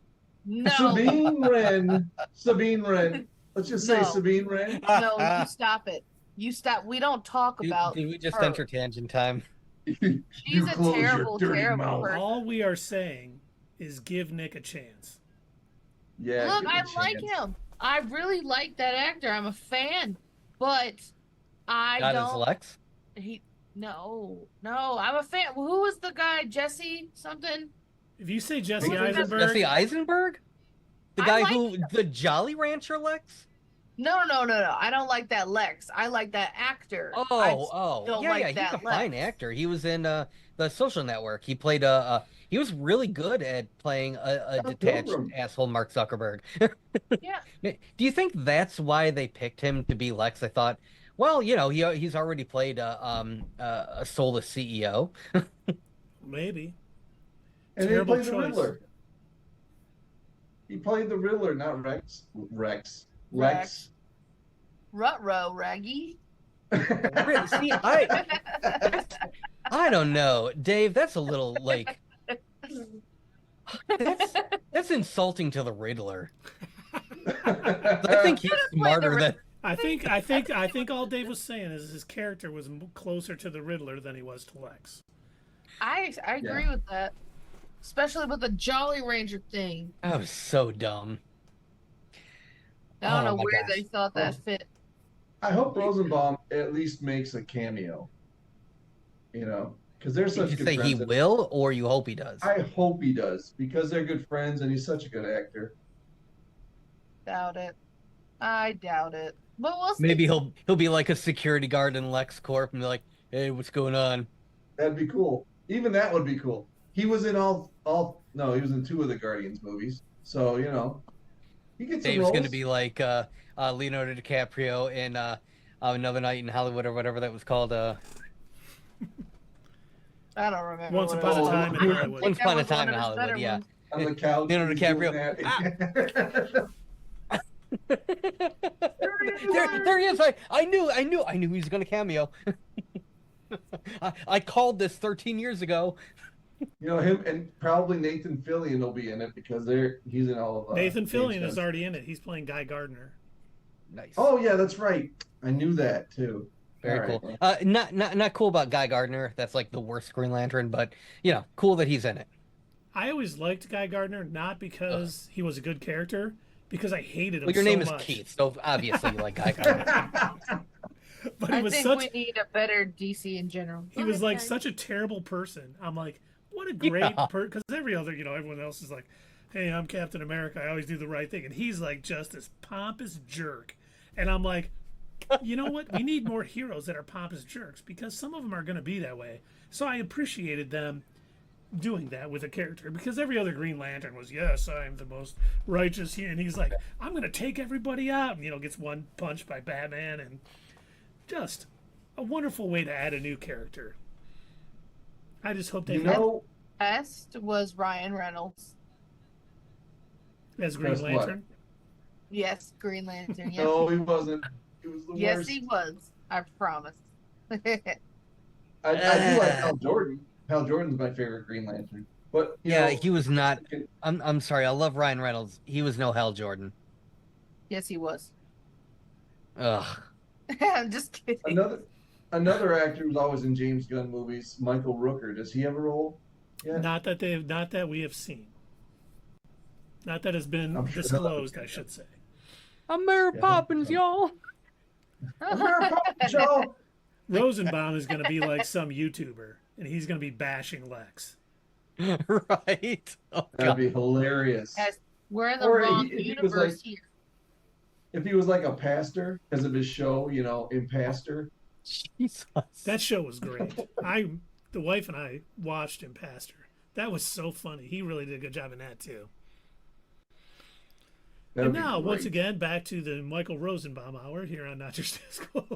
No. Sabine Wren. Sabine Wren. Let's just say No. Sabine Wren. No, you stop it. You stop. We don't talk about Did we just her. enter tangent time? You She's a close your terrible, dirty terrible mouth. person. All we are saying is give Nick a chance. Yeah. Look, give him I a like chance. him. I really like that actor. I'm a fan. But I Not as don't. Lex? No. I'm a fan. Who was the guy? Jesse something? If you say Jesse Who's that? Eisenberg, Jesse Eisenberg? The I guy like the Jolly Rancher Lex? No. I don't like that Lex. I like that actor. I don't Yeah, like he's that a fine Lex. actor. He was in the Social Network. He played he was really good at playing a Oh, detached Pilgrim. asshole Mark Zuckerberg. Yeah. Do you think that's why they picked him to be Lex? I thought, well, he's already played a soulless CEO. maybe. And Terrible he played the choice. Riddler. He played the Riddler, not Rex. Lex. Ruh-roh, Raggy. Really? See, I don't know, Dave. That's a little like that's insulting to the Riddler. I think he's smarter than. I think all Dave was saying is his character was closer to the Riddler than he was to Lex. I agree with that. Especially with the Jolly Ranger thing. That was so dumb. I don't Oh know my where gosh. they thought that fit. I hope Rosenbaum at least makes a cameo. Because they're Did such you good say friends. he will, or you hope he does? I hope he does because they're good friends and he's such a good actor. Doubt it. I doubt it. But we'll see. Maybe he'll be like a security guard in LexCorp and be like, "Hey, what's going on?" That'd be cool. Even that would be cool. He was in no, he was in 2 of the Guardians movies. So, he gets some Dave's roles. gonna be like Leonardo DiCaprio in Another Night in Hollywood or whatever that was called. I don't remember. Once what upon it a was. time in Once Hollywood. Once That upon a was one time in of his Hollywood, better yeah. ones. on the couch. Leonardo he's doing DiCaprio. that. There he is. I knew he was gonna cameo. I called this 13 years ago. Him and probably Nathan Fillion will be in it because he's in all of Nathan James Fillion is Gunn's. already in it. He's playing Guy Gardner. Nice. Oh yeah, that's right. I knew that too. Very All cool. right. Not cool about Guy Gardner. That's like the worst Green Lantern, but cool that he's in it. I always liked Guy Gardner, not because he was a good character, because I hated him Well, your so name is much. Keith, so obviously you like Guy Gardner. But he I was think such we need a better DC in general. he Go was ahead, like guys. such a terrible person. I'm like, what a great Yeah. because every other, everyone else is like, hey, I'm Captain America. I always do the right thing, and he's like just this pompous jerk. And I'm like, you know what? We need more heroes that are pompous jerks because some of them are going to be that way. So I appreciated them doing that with a character because every other Green Lantern was, yes, I'm the most righteous here, and he's like, I'm going to take everybody out, and gets one punched by Batman, and just a wonderful way to add a new character. I just hope they You know, Best was Ryan Reynolds. as Green Guess what? Lantern. Yes, Green Lantern. Yep. no, he wasn't. He was the Yes, worst. he was. I promise. I do like Hal Jordan. Hal Jordan's my favorite Green Lantern. But Yeah, he was not. I'm sorry. I love Ryan Reynolds. He was no Hal Jordan. Yes, he was. Ugh. I'm just kidding. Another actor who's always in James Gunn movies, Michael Rooker. Does he have a role? Yeah. Not that we have seen. Not that has been I'm sure disclosed, I should say. I'm Mary Yeah, Poppins, y'all. Joe. Rosenbaum is going to be like some YouTuber, and he's going to be bashing Lex. Right. Oh, That'd God. be hilarious. Yes, we're in the Or wrong if he was universe like- here. If he was like a pastor because of his show, Impastor. Jesus. That show was great. The wife and I watched Impastor. That was so funny. He really did a good job in that too. That'd And be now, once great. again, back to the Michael Rosenbaum hour here on Not Your Status Quo.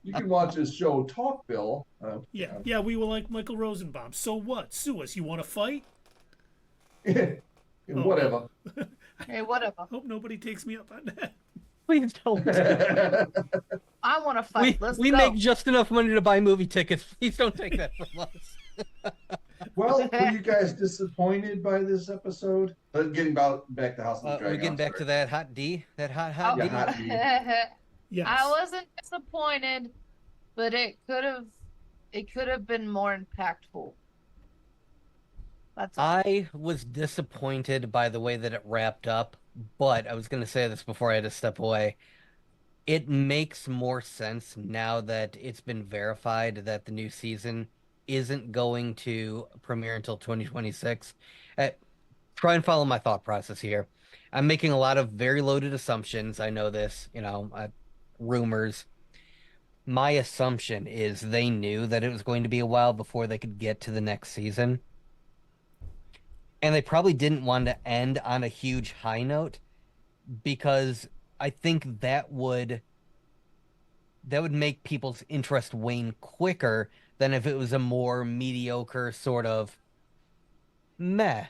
you can watch his show Talkville. Yeah, we will like Michael Rosenbaum. So what? Sue us. You want to fight? Whatever. Hey, whatever. Hope nobody takes me up on that. Please don't. I want to fight. Let's we go. make just enough money to buy movie tickets. Please don't take that from us. Well, were you guys disappointed by this episode? Getting back to House of the Dragon. We're getting back to that hot D. That hot Yeah, D. hot D. Yes. I wasn't disappointed, but it could have been more impactful. That's all. I was disappointed by the way that it wrapped up, but I was going to say this before I had to step away. It makes more sense now that it's been verified that the new season isn't going to premiere until 2026. Try and follow my thought process here. I'm making a lot of very loaded assumptions. I know this, rumors. My assumption is they knew that it was going to be a while before they could get to the next season. And they probably didn't want to end on a huge high note because I think that would make people's interest wane quicker than if it was a more mediocre sort of meh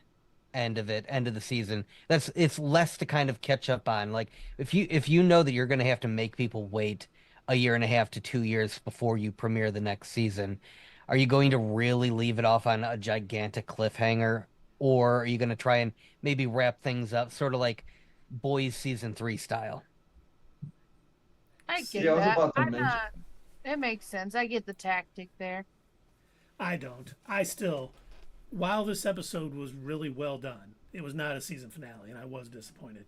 end of the season. It's less to kind of catch up on. Like if you know that you're going to have to make people wait a year and a half to 2 years before you premiere the next season, are you going to really leave it off on a gigantic cliffhanger? Or are you going to try and maybe wrap things up sort of like Boys Season 3 style? I get Yeah, I was that. about to mention. It makes sense. I get the tactic there. I don't. While this episode was really well done, it was not a season finale, and I was disappointed.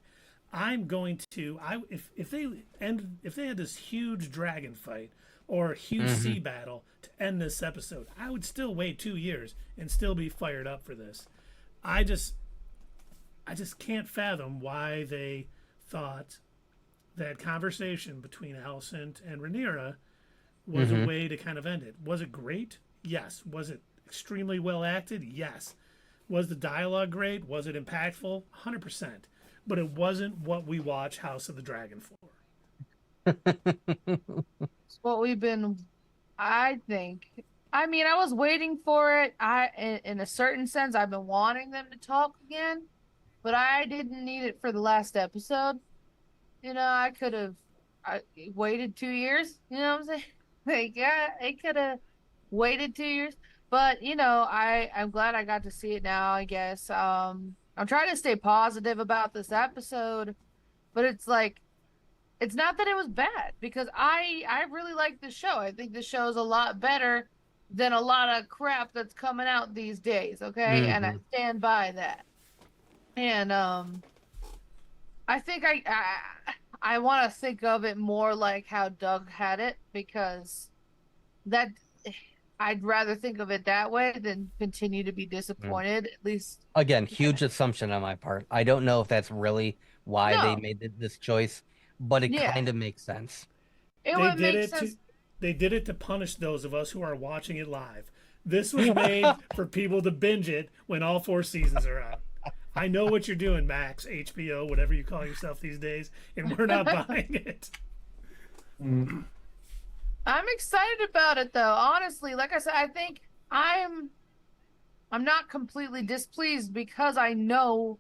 I'm going to if they had this huge dragon fight or a huge sea battle to end this episode, I would still wait 2 years and still be fired up for this. I just can't fathom why they thought that conversation between Alicent and Rhaenyra was a way to kind of end it. Was it great? Yes. Was it extremely well acted? Yes. Was the dialogue great? Was it impactful? 100%. But it wasn't what we watch House of the Dragon for. It's what we've been, I think. I mean, I was waiting for it. In a certain sense, I've been wanting them to talk again, but I didn't need it for the last episode. I could have waited 2 years. You know what I'm saying? Like, yeah, it could have waited 2 years. But, I'm glad I got to see it now, I guess. I'm trying to stay positive about this episode, but it's like, it's not that it was bad because I really like the show. I think the show is a lot better than a lot of crap that's coming out these days, okay? And I Mm-hmm. stand by that. And I think I want to think of it more like how Doug had it, because that I'd rather think of it that way than continue to be disappointed. At least, Again, huge assumption on my part. I don't know if that's really why they no, made this choice, but it yeah, kind of makes sense. it They would did make it to sense. they did it to punish those of us who are watching it live. This was made for people to binge it when all 4 seasons are out. I know what you're doing, Max, HBO, whatever you call yourself these days, and we're not buying it. Mm. I'm excited about it though. Honestly, like I said, I think I'm not completely displeased because I know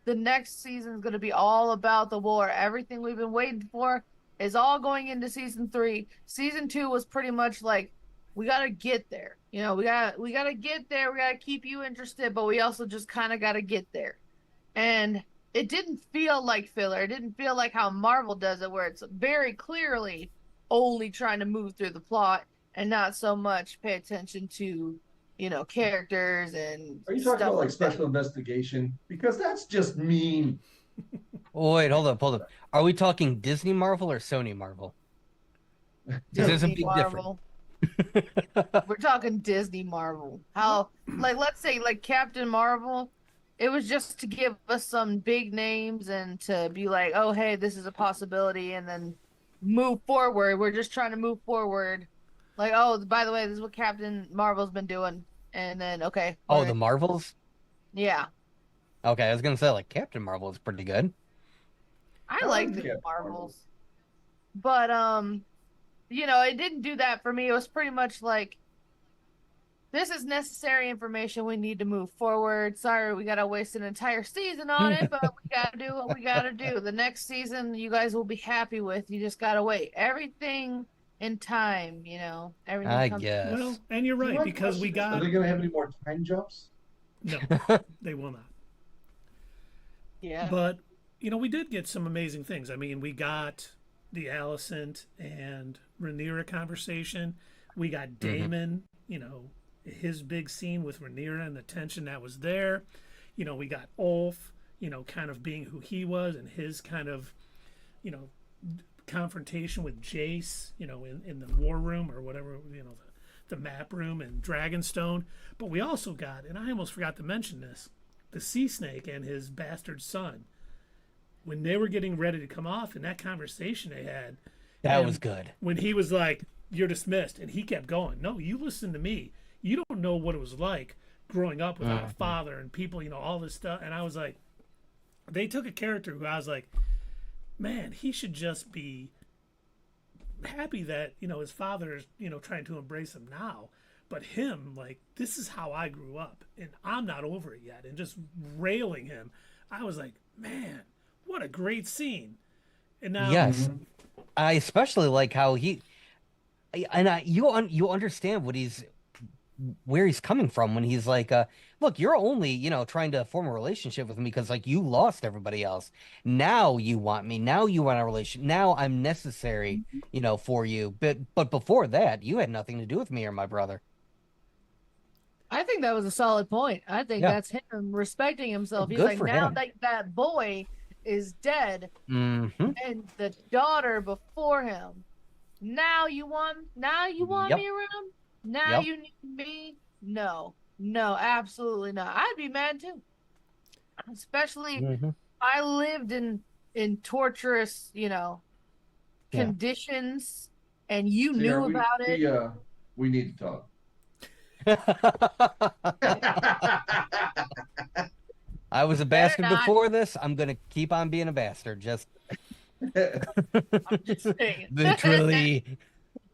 the next season is going to be all about the war. Everything we've been waiting for is all going into season 3. Season 2 was pretty much like, we got to get there. You know, we got to get there. We got to keep you interested, but we also just kind of got to get there. And it didn't feel like filler. It didn't feel like how Marvel does it, where it's very clearly only trying to move through the plot and not so much pay attention to, characters and Are you talking stuff about like like that. special investigation? Because that's just mean. Oh, wait, hold up, hold up. Are we talking Disney Marvel or Sony Marvel? Because there's a Disney big difference. Marvel. We're talking Disney Marvel. How, like, let's say, like Captain Marvel, it was just to give us some big names and to be like, oh, hey, this is a possibility, and then move forward. We're just trying to move forward. Like, oh, by the way, this is what Captain Marvel's been doing. And then, okay, Oh, the okay, Marvels? yeah. Okay, I was gonna say like Captain Marvel is pretty good. I I like like the Captain Marvel. Marvels. But, it didn't do that for me. It was pretty much like, this is necessary information. We need to move forward. Sorry, we gotta waste an entire season on it, but we gotta do what we gotta do. The next season, you guys will be happy with. You just gotta wait. Everything in time, everything I comes. guess. Well, and you're So right, my because we question is, are got they going to have any more time jumps? no, they will not. Yeah. But we did get some amazing things. I mean, we got the Alicent and Rhaenyra conversation. We got Hmm. Damon, his big scene with Rhaenyra and the tension that was there. We got Ulf, kind of being who he was and his kind of, you know, confrontation with Jace, in the war room or whatever, the map room and Dragonstone. But we also got, and I almost forgot to mention this, the Sea Snake and his bastard son. When they were getting ready to come off in that conversation they had, That was and good. when he was like, "You're dismissed," and he kept going, "No, you listen to me. You don't know what it was like growing up without a Hmm. father and people, all this stuff." And I was like, they took a character who I was like, man, he should just be happy that his father is trying to embrace him now, but him, like, this is how I grew up and I'm not over it yet, and just railing him. I was like, man, what a great scene. And now, Yes. Mm-hmm. I especially like how you understand where he's coming from when he's like, look, you're only, trying to form a relationship with me because like you lost everybody else. Now you want me. Now you want a relation. Now I'm necessary, for you. But before that, you had nothing to do with me or my brother. I think that was a solid point. I think Yeah. that's him respecting himself. He's Good like, for now him. that boy is dead Hmm. and the daughter before him. Now you want Yep. me around? Now Yep. you need me? No. No, absolutely not. I'd be mad too. Especially Hmm. I lived in torturous, Yeah. conditions and you See, knew about it. we need to talk. I was a Better bastard not. before this. I'm gonna keep on being a bastard. Just I'm just saying. literally.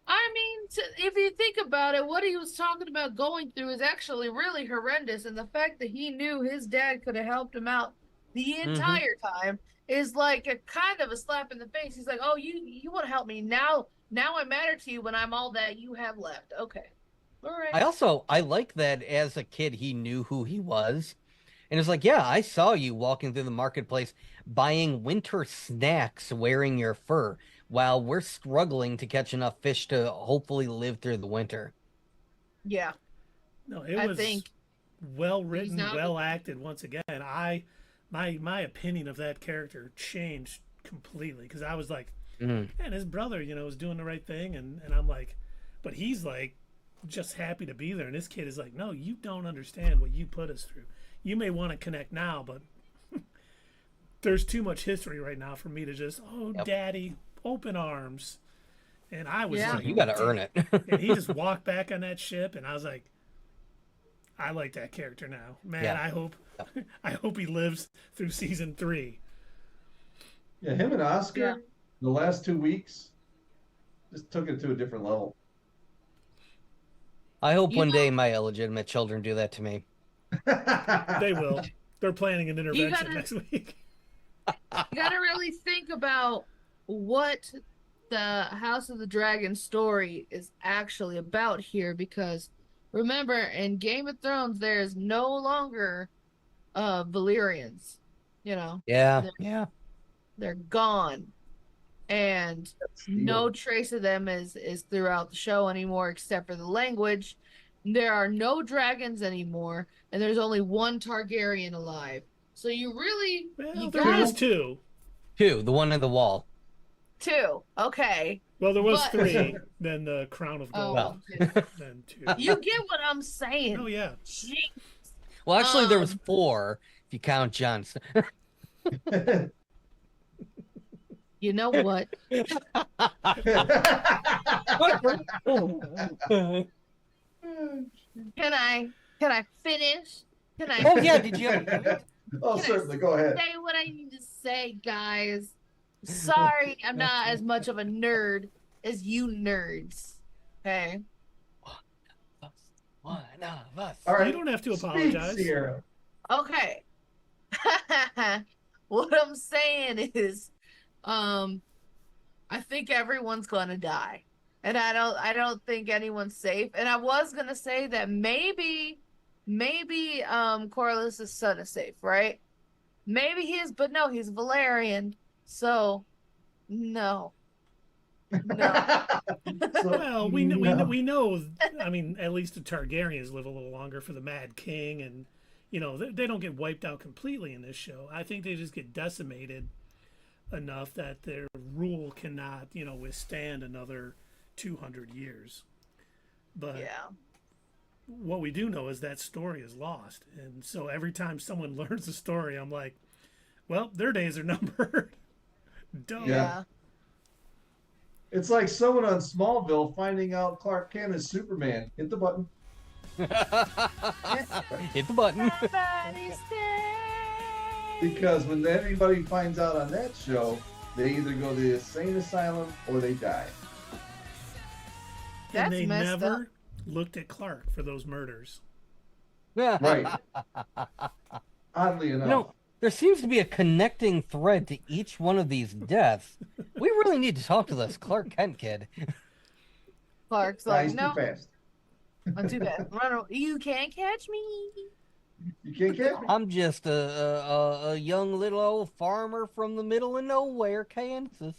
I mean, if you think about it, what he was talking about going through is actually really horrendous. And the fact that he knew his dad could have helped him out the Hmm. entire time is like a kind of a slap in the face. He's like, "Oh, you want to help me now? Now I matter to you when I'm all that you have left." Okay, all right. I like that as a kid he knew who he was. And it's like, yeah, I saw you walking through the marketplace buying winter snacks wearing your fur while we're struggling to catch enough fish to hopefully live through the winter. Yeah, No, it I was think well he's written, not. well acted. Once again, my opinion of that character changed completely because I was like, Mm. man, his brother, was doing the right thing, and I'm like, but he's like just happy to be there, and this kid is like, no, you don't understand what you put us through. You may want to connect now, but there's too much history right now for me to just, oh, Yep. daddy, open arms. And I was Yeah. like, You got to earn it. and he just walked back on that ship, and I was like, I like that character now, man. Yeah. I hope, I hope he lives through season 3. Yeah, him and Oscar, Yeah. the last 2 weeks, just took it to a different level. I hope You one day know, my illegitimate children do that to me. They will. They're planning an intervention gotta- next week. you gotta really think about what the House of the Dragon story is actually about here, because remember, in Game of Thrones, there's no longer Valyrians. You know, Yeah. they're, Yeah. they're gone, and no trace of them is throughout the show anymore, except for the language. There are no dragons anymore, and there's only one Targaryen alive. So you really Well, you there got was 2. 2, the one in the wall. two. Okay. Well, there was But- 3. Then the Crown of Gold. Well. Then 2. You get what I'm saying. Oh yeah. Jeez. Well, actually, there was Um, 4 if you count Johnson. You know what? Can I finish? Can I Oh yeah, did you? Oh, certainly. Go ahead. say what I need to say, guys? Sorry, I'm not as much of a nerd as you nerds. Okay. One of us. All right. You don't have to Speak, apologize. Sierra. Okay. What I'm saying is, I think everyone's gonna die. And I don't think anyone's safe. And I was gonna say that maybe Corlys' son is safe, right? Maybe he is, but no, he's Valerian. So no. No. So, Well, we no. know. I mean, at least the Targaryens live a little longer for the Mad King, and they don't get wiped out completely in this show. I think they just get decimated enough that their rule cannot, withstand another 200 years. But Yeah. what we do know is that story is lost, and so every time someone learns the story, I'm like, well, their days are numbered. Duh. Yeah. It's like someone on Smallville finding out Clark Kent is Superman. Hit the button. Hit the button. Somebody stay. Because when anybody finds out on that show, they either go to the insane asylum or they die. And That's they messed never up. looked at Clark for those murders. Right. Oddly enough. No, there seems to be a connecting thread to each one of these deaths. We really need to talk to this Clark Kent kid. Clark's Dies like, no, too fast. I'm too bad. You can't catch me. You can't catch me. I'm just a young little old farmer from the middle of nowhere, Kansas.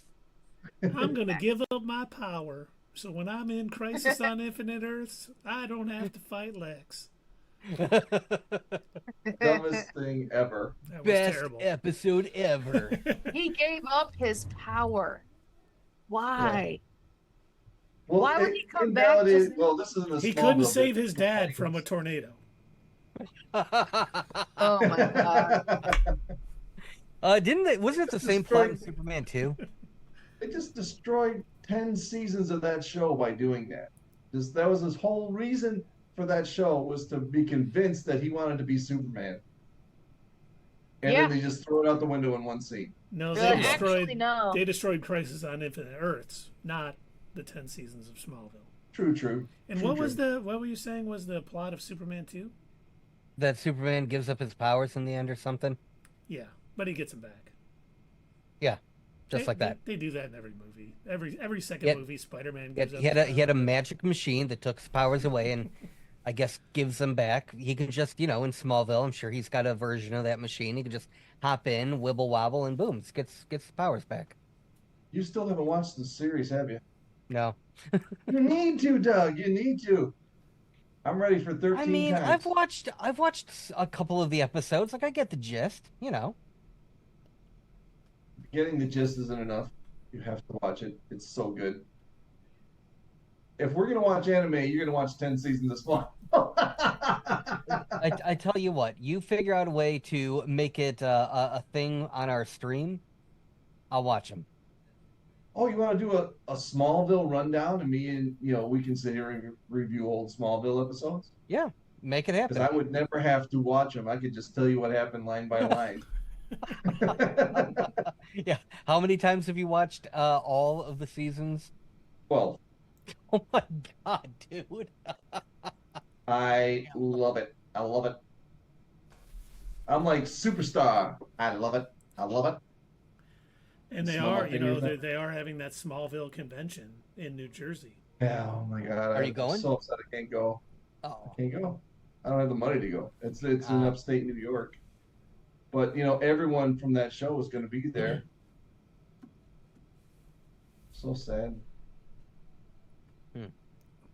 I'm going to give up my power. So when I'm in Crisis on Infinite Earths, I don't have to fight Lex. Dumbest thing ever. That was Best terrible. episode ever. He gave up his power. Why? Well, Why would he come back invalidated- just- Well, this isn't a He Smallville couldn't bit. save his dad from a tornado. Oh my god. Didn't they? Wasn't it the same plot in Superman 2? They just destroyed 10 seasons of that show by doing that. That was his whole reason for that show, was to be convinced that he wanted to be Superman. And Yeah. then they just throw it out the window in one scene. No, Well, they destroyed. actually, no. They destroyed Crisis on Infinite Earths, not the 10 seasons of Smallville. True. And True, what was true. what were you saying was the plot of Superman 2? That Superman gives up his powers in the end or something? Yeah, but he gets them back. Yeah, just like that. They do that in every movie. Every second Yeah. movie, Spider-Man Yeah, gives up. he had his a powers. magic machine that took his powers away and I guess gives them back. He can just, in Smallville, I'm sure he's got a version of that machine. He can just hop in, wibble wobble, and boom, gets his powers back. You still haven't watched the series, have you? No. You need to, Doug. You need to. I'm ready for 13 I mean, times. I've watched a couple of the episodes. Like I get the gist, you know. Getting the gist isn't enough. You have to watch it. It's so good. If we're gonna watch anime, you're gonna watch 10 seasons of Small. I tell you what, you figure out a way to make it a thing on our stream, I'll watch them. Oh, you want to do a Smallville rundown, and me and we can sit here and review old Smallville episodes? Yeah, make it Because happen. I would never have to watch them. I could just tell you what happened line by line. Yeah. How many times have you watched all of the seasons? Well, Oh my God, dude. I love it. I love it. I'm like superstar. I love it. I love it. And they Small are, figures. they are having that Smallville convention in New Jersey. Yeah, oh my God. Are you going? I'm so upset I can't go. Oh. I can't go. I don't have the money to go. It's in Ah. upstate New York. But everyone from that show is going to be there. So sad.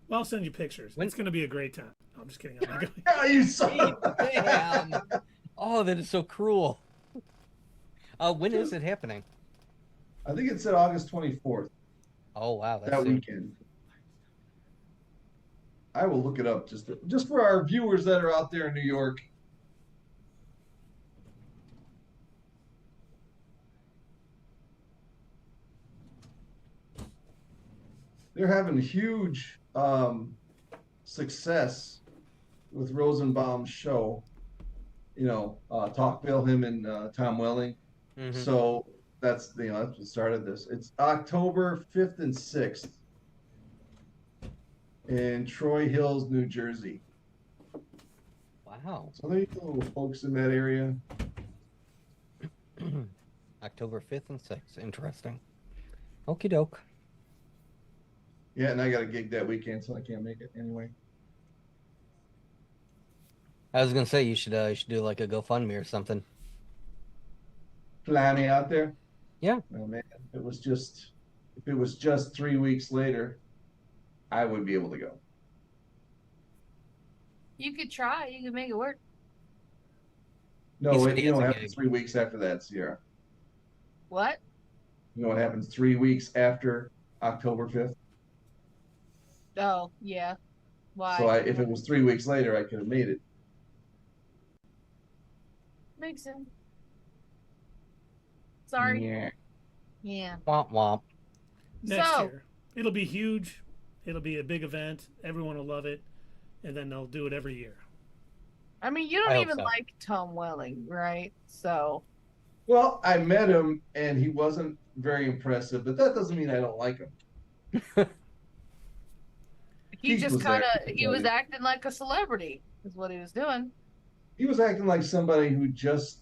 Well, I'll send you pictures. When- It's going to be a great time. No, I'm just kidding. I'm not going. Yeah, you son. Damn. Oh, that is so cruel. When is it happening? I think it said August 24th. Oh wow, that's That soon. weekend. I will look it up just for our viewers that are out there in New York. They're having huge success with Rosenbaum's show. Talkville, him and Tom Welling. Mhm. So that's what started this. It's October 5th and 6th in Troy Hills, New Jersey. Wow. So there you go, folks in that area. October 5th and 6th. Interesting. Okie doke. Yeah, and I got a gig that weekend, so I can't make it anyway. I was gonna say you should do like a GoFundMe or something. Fly me out there. Yeah. Oh man, if it was just 3 weeks later, I would be able to go. You could try. You could make it work. No, He said he you know has what a happens gig. 3 weeks after that, Sierra. What? You know what happens 3 weeks after October 5th? Oh, yeah. Why? So if it was 3 weeks later, I could have made it. Makes sense. Sorry. Yeah. Yeah. Womp womp. Next So- year. It'll be huge. It'll be a big event. Everyone will love it. And then they'll do it every year. I mean, you I don't hope even so. like Tom Welling, right? So, Well, I met him and he wasn't very impressive, but that doesn't mean I don't like him. he Keith just was kind there. of, he was acting like a celebrity, is what he was doing. He was acting like somebody who just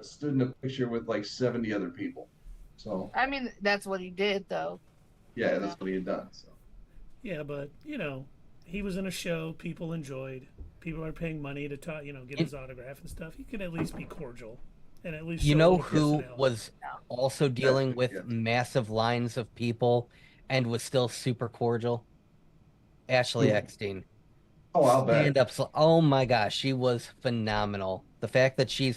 stood in a picture with like 70 other people. So I mean, that's what he did, though. yeah, that's what he had done. So Yeah, but, he was in a show people enjoyed. People are paying money to talk, get his autograph and stuff. He could at least be cordial and at least You show a know little who personality. was also dealing with yeah. massive lines of people and was still super cordial? Ashley Who? Eckstein. oh, I'll bet. Stand up. Oh my gosh, she was phenomenal. The fact that she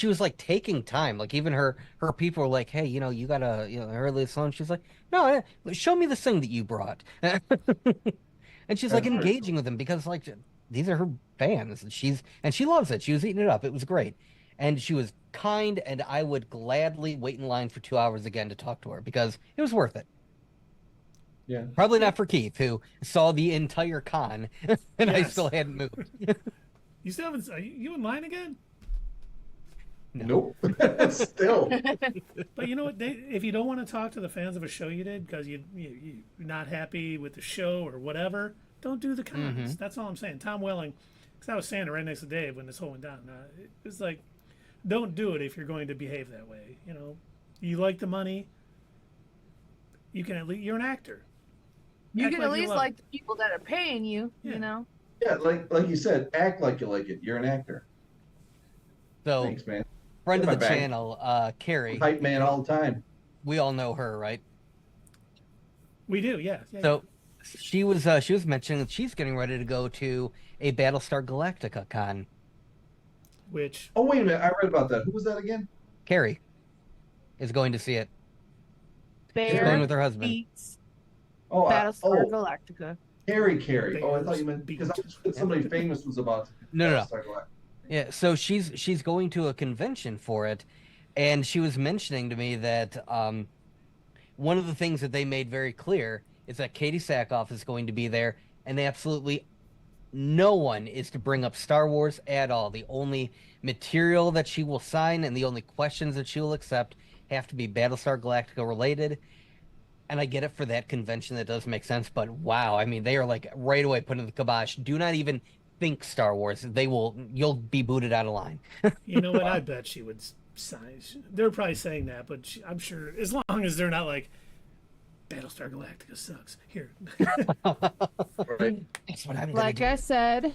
was like taking time. Like even her people were like, hey, you gotta, early song. She's like, no, show me this thing that you brought. And she's like That's very engaging with them because like these are her fans. And she loves it. She was eating it up. It was great. And she was kind, and I would gladly wait in line for 2 hours again to talk to her because it was worth it. Yeah. Probably not for Keith, who saw the entire con and I Yes. still hadn't moved. You still haven't. Are you in line again? Nope. Still. But you know what? If you don't want to talk to the fans of a show you did because you're not happy with the show or whatever, don't do the cons. That's all I'm saying. Tom Welling, because I was saying it right next to Dave when this whole went down. It was like, don't do it if you're going to behave that way. You like the money. You can at least. You're an actor. You Act can like at you least love like the people that are paying you, Yeah. you know? Yeah, like you said, act like you like it. You're an actor. So, Thanks, man. friend of Get the my back. channel, Carrie, I'm hype man all the time. we all know her, right? We do, yeah. So She was mentioning that she's getting ready to go to a Battlestar Galactica con. Which Oh, wait a minute. I read about that. Who was that again? Carrie is going to see it. She's Bear going with her husband. beats Oh, Battlestar Galactica. Carrie. Oh, I thought Bears you meant because I beat. just somebody famous was about to. No. Battlestar Galactica. Yeah, so she's going to a convention for it, and she was mentioning to me that one of the things that they made very clear is that Katie Sackhoff is going to be there, and absolutely no one is to bring up Star Wars at all. The only material that she will sign and the only questions that she will accept have to be Battlestar Galactica related. And I get it for that convention, that does make sense, but wow, I mean, they are like right away putting the kibosh. Do not even think Star Wars. You'll be booted out of line. You know what? I bet she would sign. They're probably saying that, but I'm sure as long as they're not like Battlestar Galactica sucks. Here. Right. That's what I'm Like I said,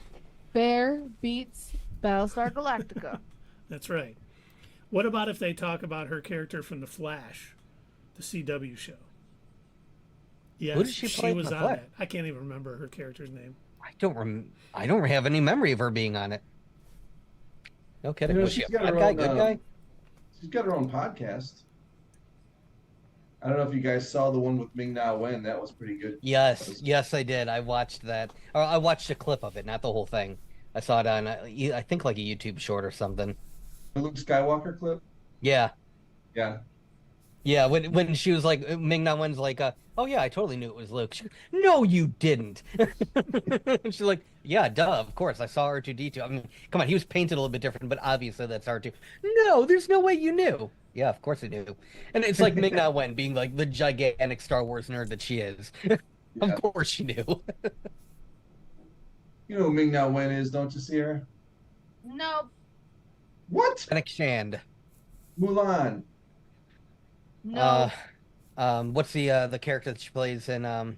Bear beats Battlestar Galactica. That's right. What about if they talk about her character from The Flash, the CW show? Yes, Who does she play in was The on Flash? that. I can't even remember her character's name. I don't have any memory of her being on it. No kidding. You know, Was she she's a got bad her guy, own, good guy? She's got her own podcast. I don't know if you guys saw the one with Ming Na Wen. That was pretty good. Yes, I did. I watched that. Or I watched a clip of it, not the whole thing. I saw it on, I think, like a YouTube short or something. The Luke Skywalker clip. Yeah. Yeah. Yeah, when she was like, Ming Na Wen's like, oh yeah, I totally knew it was Luke. She goes, no, you didn't. She's like, yeah, duh, of course, I saw R2-D2. I mean, come on, he was painted a little bit different, but obviously that's R2. No, there's no way you knew. Yeah, of course I knew. And it's like Ming Na Wen being like the gigantic Star Wars nerd that she is. Of course she knew. You know who Ming Na Wen is, don't you, Sierra? Nope. What? Fennec Shand. Mulan. No. What's the character that she plays in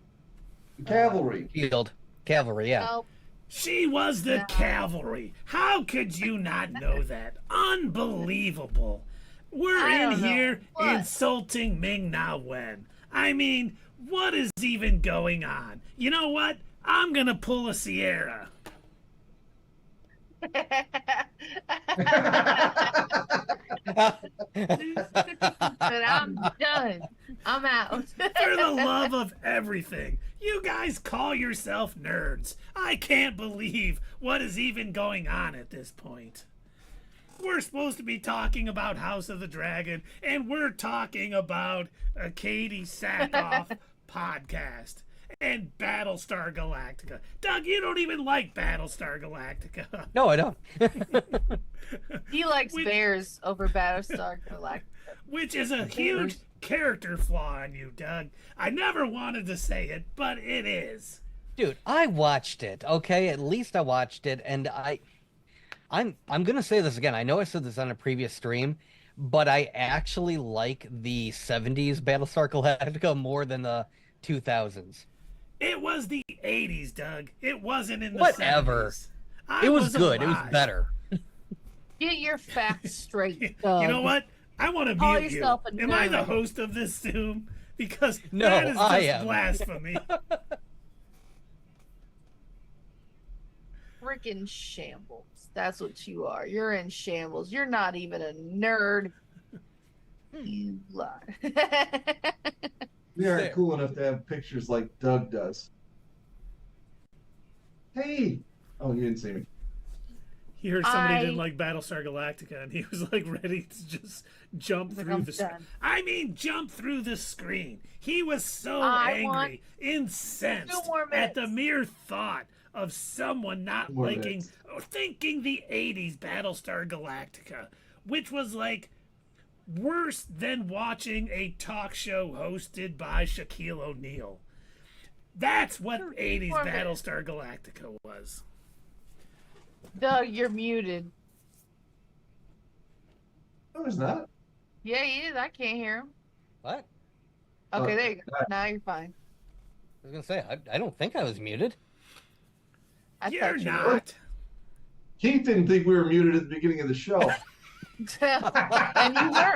Cavalry. Field? Cavalry, yeah. Nope. She was the No. cavalry. How could you not know that? Unbelievable. We're I in don't know. here What? insulting Ming Na Wen. I mean, what is even going on? You know what? I'm gonna pull a Sierra. But I'm done. I'm out. For the love of everything, you guys call yourself nerds. I can't believe what is even going on at this point. We're supposed to be talking about House of the Dragon, and we're talking about a Katie Sackhoff podcast and Battlestar Galactica. Doug, you don't even like Battlestar Galactica. No, I don't. He likes We- bears over Battlestar Galactica. Which is a huge character flaw in you, Doug. I never wanted to say it, but it is. Dude, I watched it, okay? At least I watched it, and I'm gonna say this again. I know I said this on a previous stream, but I actually like the 70s Battlestar Galactica more than the 2000s. It was the 80s, Doug. It wasn't in the Whatever. 70s. It was good. It was alive. better. Get your facts straight, You Doug. know what? I want to Call mute you. yourself a Am I the nerd. host of this Zoom? Because No, that is just I am. blasphemy. Freaking shambles. That's what you are. You're in shambles. You're not even a nerd. You lie. We aren't cool enough to have pictures like Doug does. Hey! Oh, you didn't see me. He heard somebody I- didn't like Battlestar Galactica, and he was like ready to just jump through I'm the screen. done. I mean, jump through the screen. He was so I want angry, incensed 2 more at the minutes. mere thought of someone not 2 more liking minutes. or thinking the 80s Battlestar Galactica, which was like worse than watching a talk show hosted by Shaquille O'Neal. That's what 80s more minutes. Battlestar Galactica was. Doug, you're muted. No, it's not. Yeah, he is. I can't hear him. What? Okay, Oh, there you go. Now you're fine. I was gonna say, I don't think I was muted. I You're thought you not. Keith didn't think we were muted at the beginning of the show. were. And you were.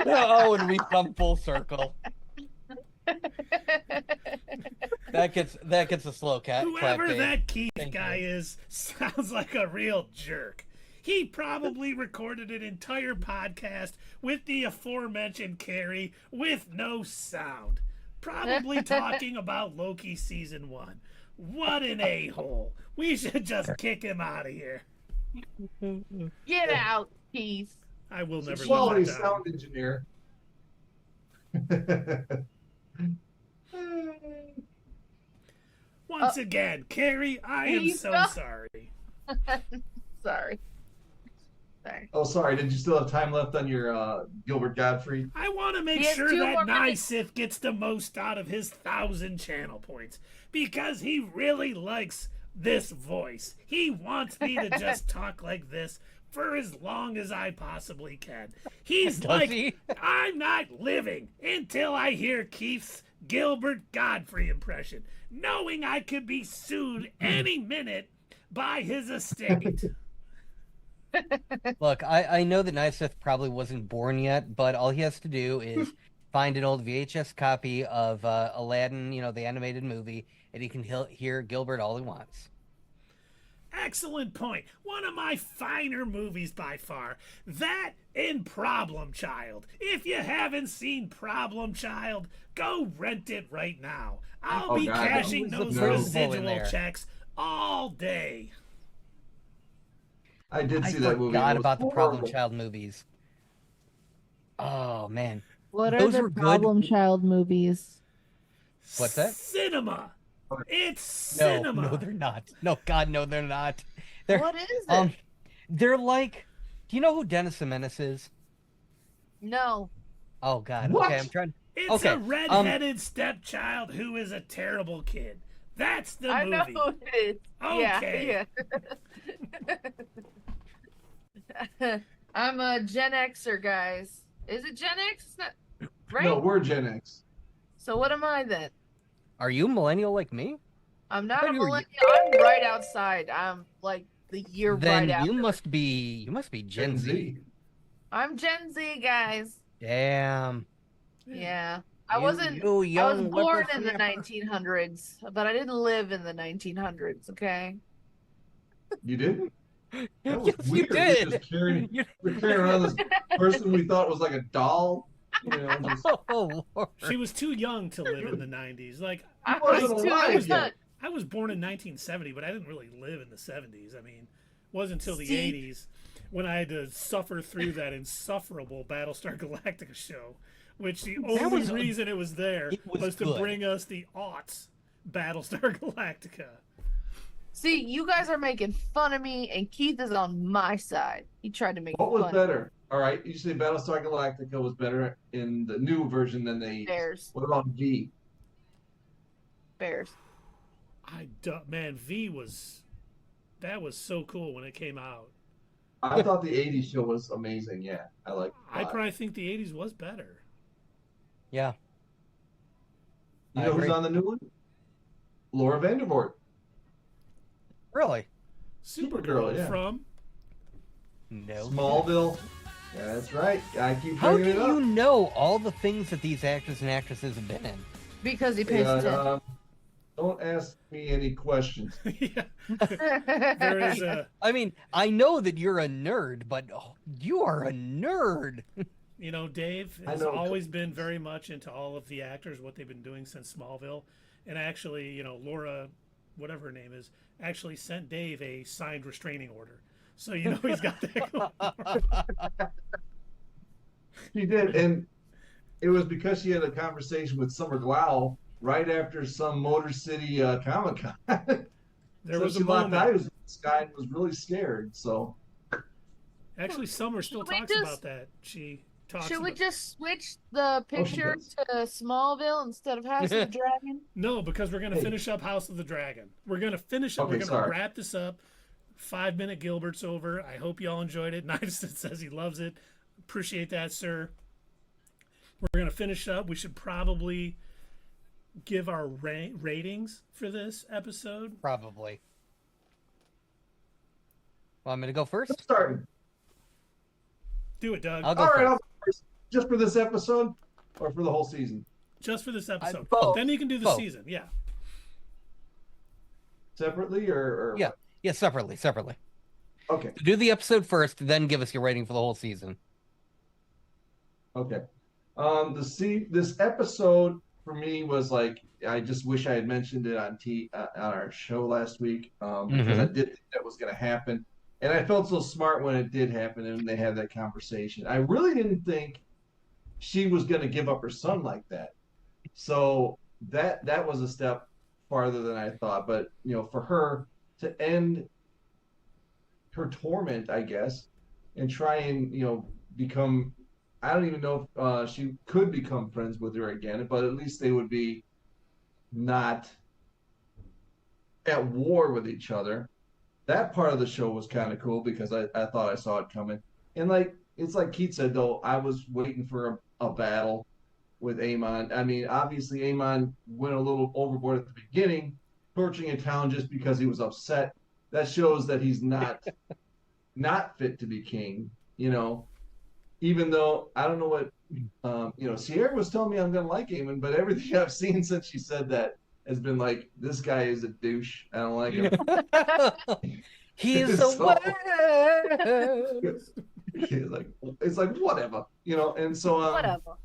Oh, and we come full circle. That gets a slow clap. Whoever Dave. that Keith Thank guy you. is sounds like a real jerk. He probably recorded an entire podcast with the aforementioned Carrie with no sound. Probably talking about Loki season 1. What an a-hole. We should just kick him out of here. Get out, Keith. I will never Quality live that down. sound engineer. Once again, Carrie, I am He's so not- sorry. Sorry. Sorry. Oh, sorry. Did you still have time left on your Gilbert Godfrey? I want to make He has sure 2 that more minutes. NYSQ gets the most out of his 1,000 channel points because he really likes this voice. He wants me to just talk like this for as long as I possibly can. He's Does like, he? I'm not living until I hear Keith's Gilbert Godfrey impression, knowing I could be sued any minute by his estate. Look, I know that NYSQ probably wasn't born yet, but all he has to do is find an old VHS copy of Aladdin, the animated movie, and he can hear Gilbert all he wants. Excellent point. One of my finer movies by far. That and Problem Child. If you haven't seen Problem Child, go rent it right now. I'll Oh, be God. cashing That was those the principal in residual there. checks all day. I did I see that movie. It forgot was about the Problem horrible. Child movies. Oh man, What are Those the were good. Problem Child movies? What's that? Cinema. It's no, cinema. no, they're not. No, God, no, they're not. They're What is it? they're like. Do you know who Dennis the Menace is? No. Oh God. What? Okay, I'm trying. It's Okay, a red-headed stepchild who is a terrible kid. That's the I know movie. who it is. Okay. Yeah. I'm a Gen Xer, guys. Is it Gen X? It's not right. No, we're Gen X. So what am I then? Are you a millennial like me? I'm not thought a you were- millennial. I'm right outside. I'm like the year Then right after. you must be Gen Z. I'm Gen Z, guys. Damn. Yeah. I You- wasn't. you I was young born in the whippersnapper. 1900s, but I didn't live in the 1900s. Okay. You didn't? That was Yes, you weird. We're did. just carrying, You- we're carrying around this person we thought was like a doll. Just, Oh Lord. She was too young to live in the 90s. Like, I wasn't was too. alive I was yet. not. I was born in 1970, but I didn't really live in the 70s. I mean, it wasn't until the See? 80s when I had to suffer through that insufferable Battlestar Galactica show, which the only was- reason it was there it was was to good. bring us the aughts Battlestar Galactica. See, you guys are making fun of me, and Keith is on my side. He tried to make what was fun better? All right, you say Battlestar Galactica was better in the new version than the of 80s. Bears. What about V? Bears. Man, V was so cool when it came out. I thought the 80s show was amazing. Yeah, I like I probably think the 80s was better. Yeah. You I know who's agree. on the new one? Laura Vandervoort. Really? Supergirl yeah. from No. Smallville. Yeah, that's right. I keep How do bringing it up. you know all the things that these actors and actresses have been in? Because he pays Yeah, attention. don't ask me any questions. yeah. There is a I mean, I know that you're a nerd, but you are a nerd. Dave I has know. always been very much into all of the actors, what they've been doing since Smallville. And actually, Laura, whatever her name is, actually sent Dave a signed restraining order. So, he's got that going on. She did, and it was because she had a conversation with Summer Glau right after some Motor City Comic Con. There So was a she locked moment. eyes with this guy and was really scared. So Actually, Summer still Should we talks just- about that. She talks Should we about... just switch the picture does. to Smallville instead of House of the Dragon? No, because we're going to Hey. finish up House of the Dragon. We're going to finish up. Okay, We're going to sorry. wrap this up. 5-minute Gilbert's over. I hope you all enjoyed it. Nidison says he loves it. Appreciate that, sir. We're going to finish up. We should probably give our ratings for this episode. Probably. Well, I'm gonna go first. let's start. Do it, Doug. I'll go All right, first. I'll go first. Just for this episode or for the whole season? Just for this episode. both. Then you can do the Both. season. Yeah. Separately or Yeah. Yeah, separately. Okay. Do the episode first, then give us your rating for the whole season. Okay. This episode for me was like, I just wish I had mentioned it on our show last week, because I did think that was going to happen, and I felt so smart when it did happen and they had that conversation. I really didn't think she was going to give up her son like that, so that was a step farther than I thought. But for her to end her torment, I guess, and try and become. I don't even know if she could become friends with her again, but at least they would be not at war with each other. That part of the show was kind of cool because I thought I saw it coming. And it's like Keith said, though, I was waiting for a battle with Aemon. I mean, obviously Aemon went a little overboard at the beginning, torching a town just because he was upset. That shows that he's not fit to be king, even though I don't know what, Sierra was telling me I'm going to like Aemon, but everything I've seen since she said that has been like, this guy is a douche. I don't like him. He's So- a it's like whatever, and so Whatever.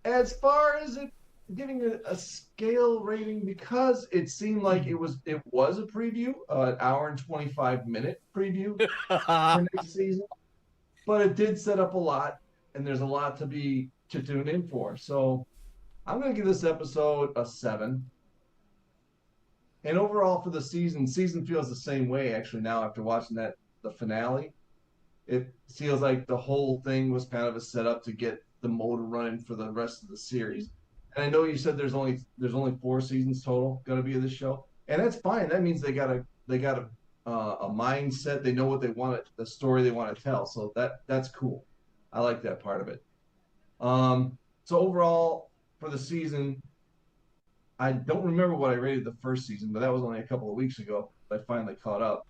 as far as it giving a scale rating, because it seemed like it was a preview, an hour and 25-minute preview for next season, but it did set up a lot, and there's a lot to tune in for. So I'm going to give this episode a 7. And overall for the season feels the same way actually now after watching the finale. It feels like the whole thing was kind of a setup to get the motor running for the rest of the series. And I know you said there's only 4 seasons total going to be of this show, and that's fine. That means they got a mindset. They know what they want, the story they want to tell. So that's cool. I like that part of it. So overall for the season, I don't remember what I rated the first season, but that was only a couple of weeks ago. I finally caught up.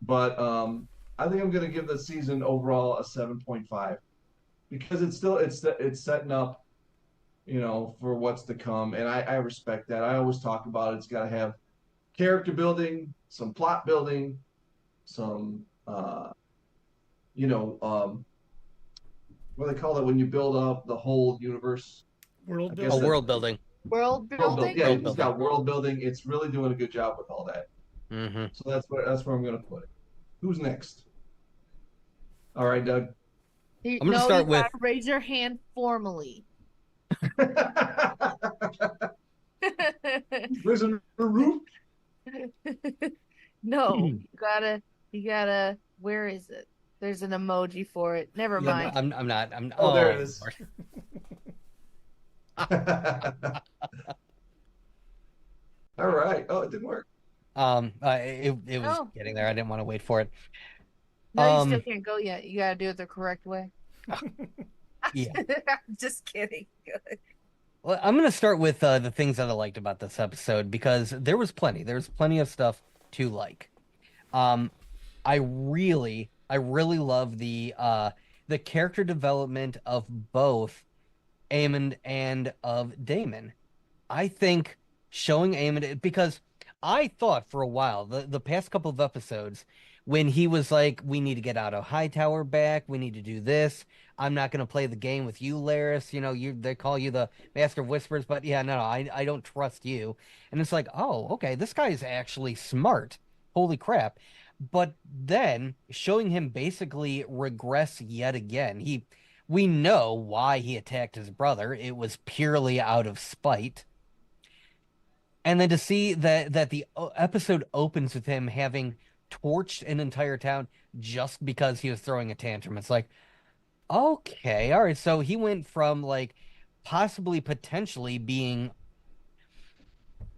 But I think I'm going to give the season overall a 7.5 because it's setting up, for what's to come, and I respect that. I always talk about it's got to have character building, some plot building, some what do they call it when you build up the whole universe? World I guess building. World building. World World building. Yeah, World it's got world building. It's really doing a good job with all that. Mm-hmm. So that's where I'm going to put it. Who's next? All right, Doug. I'm gonna start with- raise your hand formally. Where's the roof? No, you gotta. Where is it? There's an emoji for it. Never mind. I'm not. Oh, there it is. Lord. All right. Oh, it didn't work. It was Oh. getting there. I didn't want to wait for it. No, you um, still can't go yet. You gotta do it the correct way. Yeah. I'm just kidding. Well, I'm going to start with the things that I liked about this episode because there was plenty. There was plenty of stuff to like. I really love the character development of both Aemond and of Daemon. I think showing Aemond, because I thought for a while the past couple of episodes when he was like, we need to get Otto Hightower back, we need to do this. I'm not going to play the game with you, Laris. They call you the Master of Whispers, but yeah, no, I don't trust you. And it's like, oh, okay, this guy is actually smart. Holy crap. But then showing him basically regress yet again. We know why he attacked his brother. It was purely out of spite. And then to see that the episode opens with him having torched an entire town just because he was throwing a tantrum. It's like, okay, all right. So he went from like possibly potentially being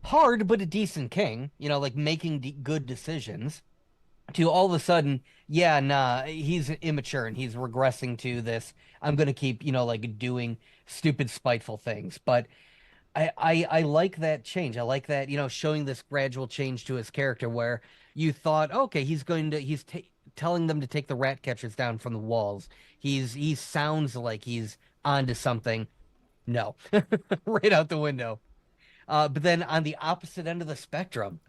hard but a decent king, like making good decisions, to all of a sudden, yeah, nah, he's immature and he's regressing to this. I'm gonna keep, like doing stupid, spiteful things. But I like that change. I like that, showing this gradual change to his character where you thought, okay, he's telling them to take the rat catchers down from the walls. He sounds like he's onto something. No, right out the window. But then on the opposite end of the spectrum,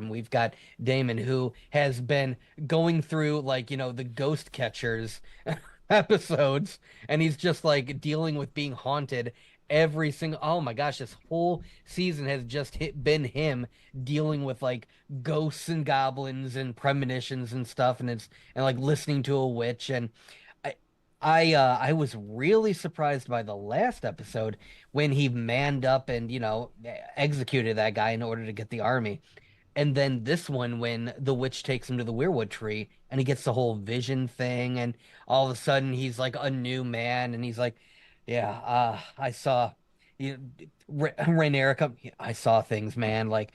we've got Damon, who has been going through like, the ghost catchers episodes, and he's just like dealing with being haunted every single. Oh my gosh, this whole season has just been him dealing with like ghosts and goblins and premonitions and stuff, and like listening to a witch. And I I was really surprised by the last episode when he manned up and, executed that guy in order to get the army. And then this one when the witch takes him to the weirwood tree and he gets the whole vision thing, and all of a sudden he's like a new man, and he's like, yeah, I saw you Rhaenyra come. I saw things, man. Like,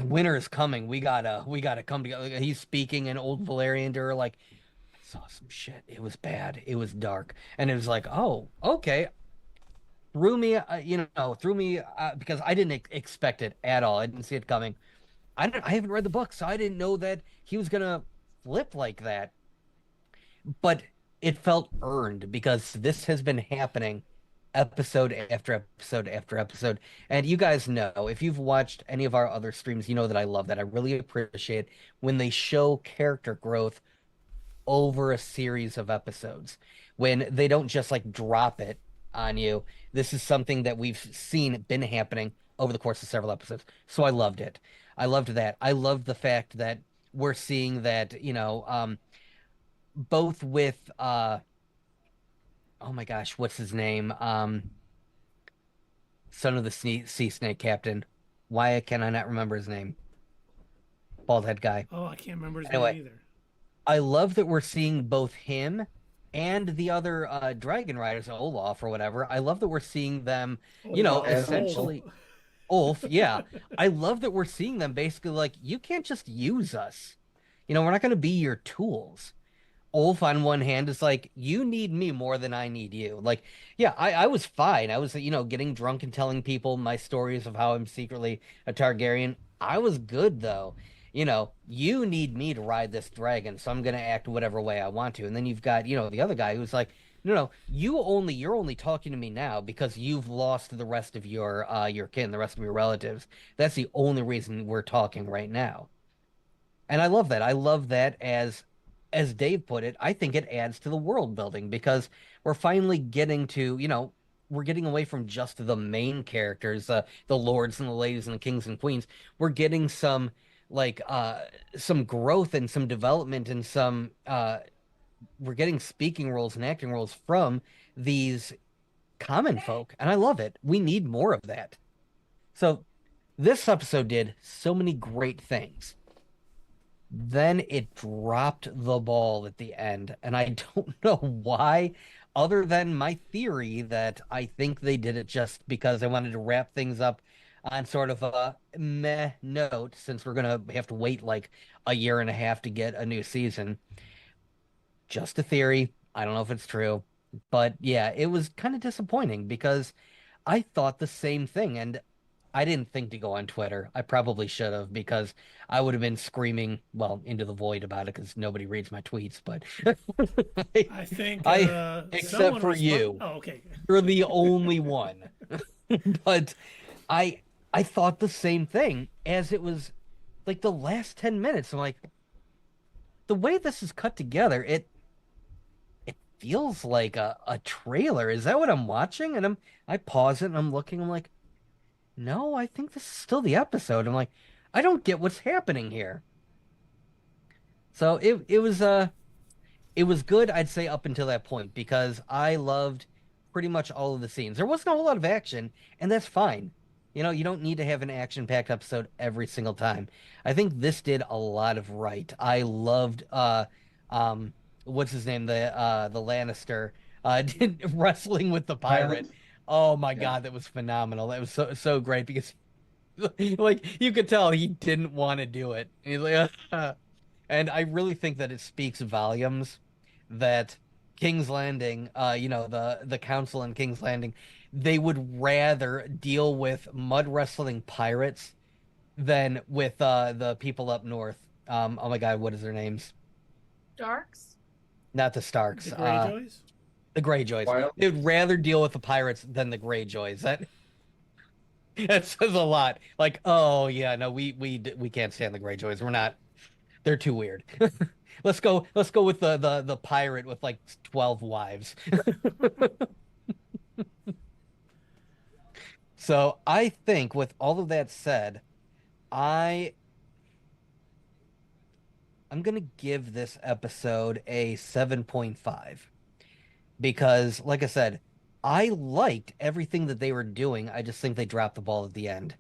winter is coming. We gotta come together. Like, he's speaking in old Valerian to her, like, saw some shit. It was bad. It was dark. And it was like, oh, okay. Threw me, because I didn't expect it at all. I didn't see it coming. I haven't read the book, so I didn't know that he was gonna flip like that. But it felt earned because this has been happening episode after episode after episode. And you guys know, if you've watched any of our other streams, you know that I love that. I really appreciate when they show character growth over a series of episodes, when they don't just like drop it on you. This is something that we've seen been happening over the course of several episodes. So I loved it. I loved that. I loved the fact that we're seeing that, both with oh my gosh, what's his name? Son of the sea snake captain. Why can I not remember his name? Bald head guy. Oh, I can't remember his Anyway, name either. I love that we're seeing both him and the other dragon riders, Olaf or whatever. I love that we're seeing them, Olaf. essentially. Ulf, yeah. I love that we're seeing them basically like, you can't just use us. We're not going to be your tools. Ulf, on one hand, is like, you need me more than I need you. Like, yeah, I was fine. I was, getting drunk and telling people my stories of how I'm secretly a Targaryen. I was good, though. You need me to ride this dragon, so I'm gonna act whatever way I want to. And then you've got, the other guy who's like, no, you're only talking to me now because you've lost the rest of your kin, the rest of your relatives. That's the only reason we're talking right now. And I love that. I love that, as Dave put it, I think it adds to the world building because we're finally getting to, we're getting away from just the main characters, the lords and the ladies and the kings and queens. We're getting some growth and some development and we're getting speaking roles and acting roles from these common folk, and I love it. We need more of that. So this episode did so many great things. Then it dropped the ball at the end, and I don't know why, other than my theory that I think they did it just because they wanted to wrap things up on sort of a meh note, since we're gonna have to wait like a year and a half to get a new season. Just a theory. I don't know if it's true, but yeah, it was kind of disappointing because I thought the same thing, and I didn't think to go on Twitter. I probably should have, because I would have been screaming, well, into the void about it because nobody reads my tweets. But I think except for you. Oh, okay. You're the only one. But I thought the same thing, as it was like the last 10 minutes. I'm like, the way this is cut together, it feels like a trailer. Is that what I'm watching? And I pause it and I'm looking, I'm like, no, I think this is still the episode. I'm like, I don't get what's happening here. So it was good, I'd say, up until that point, because I loved pretty much all of the scenes. There wasn't a whole lot of action, and that's fine. You don't need to have an action-packed episode every single time. I think this did a lot of right. I loved what's his name? The Lannister wrestling with the pirate. Oh my God, that was phenomenal. That was so great because like you could tell he didn't want to do it. He's like, and I really think that it speaks volumes that King's Landing, the council in King's Landing, they would rather deal with mud wrestling pirates than with the people up north. Oh my God, what is their names? Darks? Not the Starks. The Greyjoys? The Greyjoys. Wild. They'd rather deal with the pirates than the Greyjoys. That says a lot. Like, oh yeah, no, we can't stand the Greyjoys. We're not. They're too weird. Let's go with the pirate with like 12 wives. So I think with all of that said, I I'm gonna give this episode a 7.5 because, like I said, I liked everything that they were doing. I just think they dropped the ball at the end.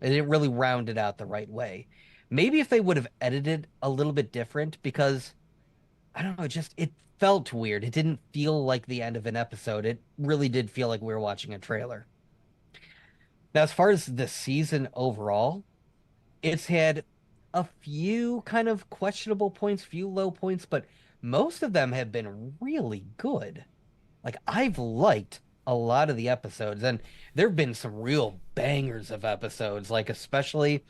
They didn't really round it out the right way. Maybe if they would have edited a little bit different, because I don't know, it felt weird. It didn't feel like the end of an episode. It really did feel like we were watching a trailer. Now, as far as the season overall, it's had a few kind of questionable points, few low points, but most of them have been really good. Like, I've liked a lot of the episodes, and there have been some real bangers of episodes, like especially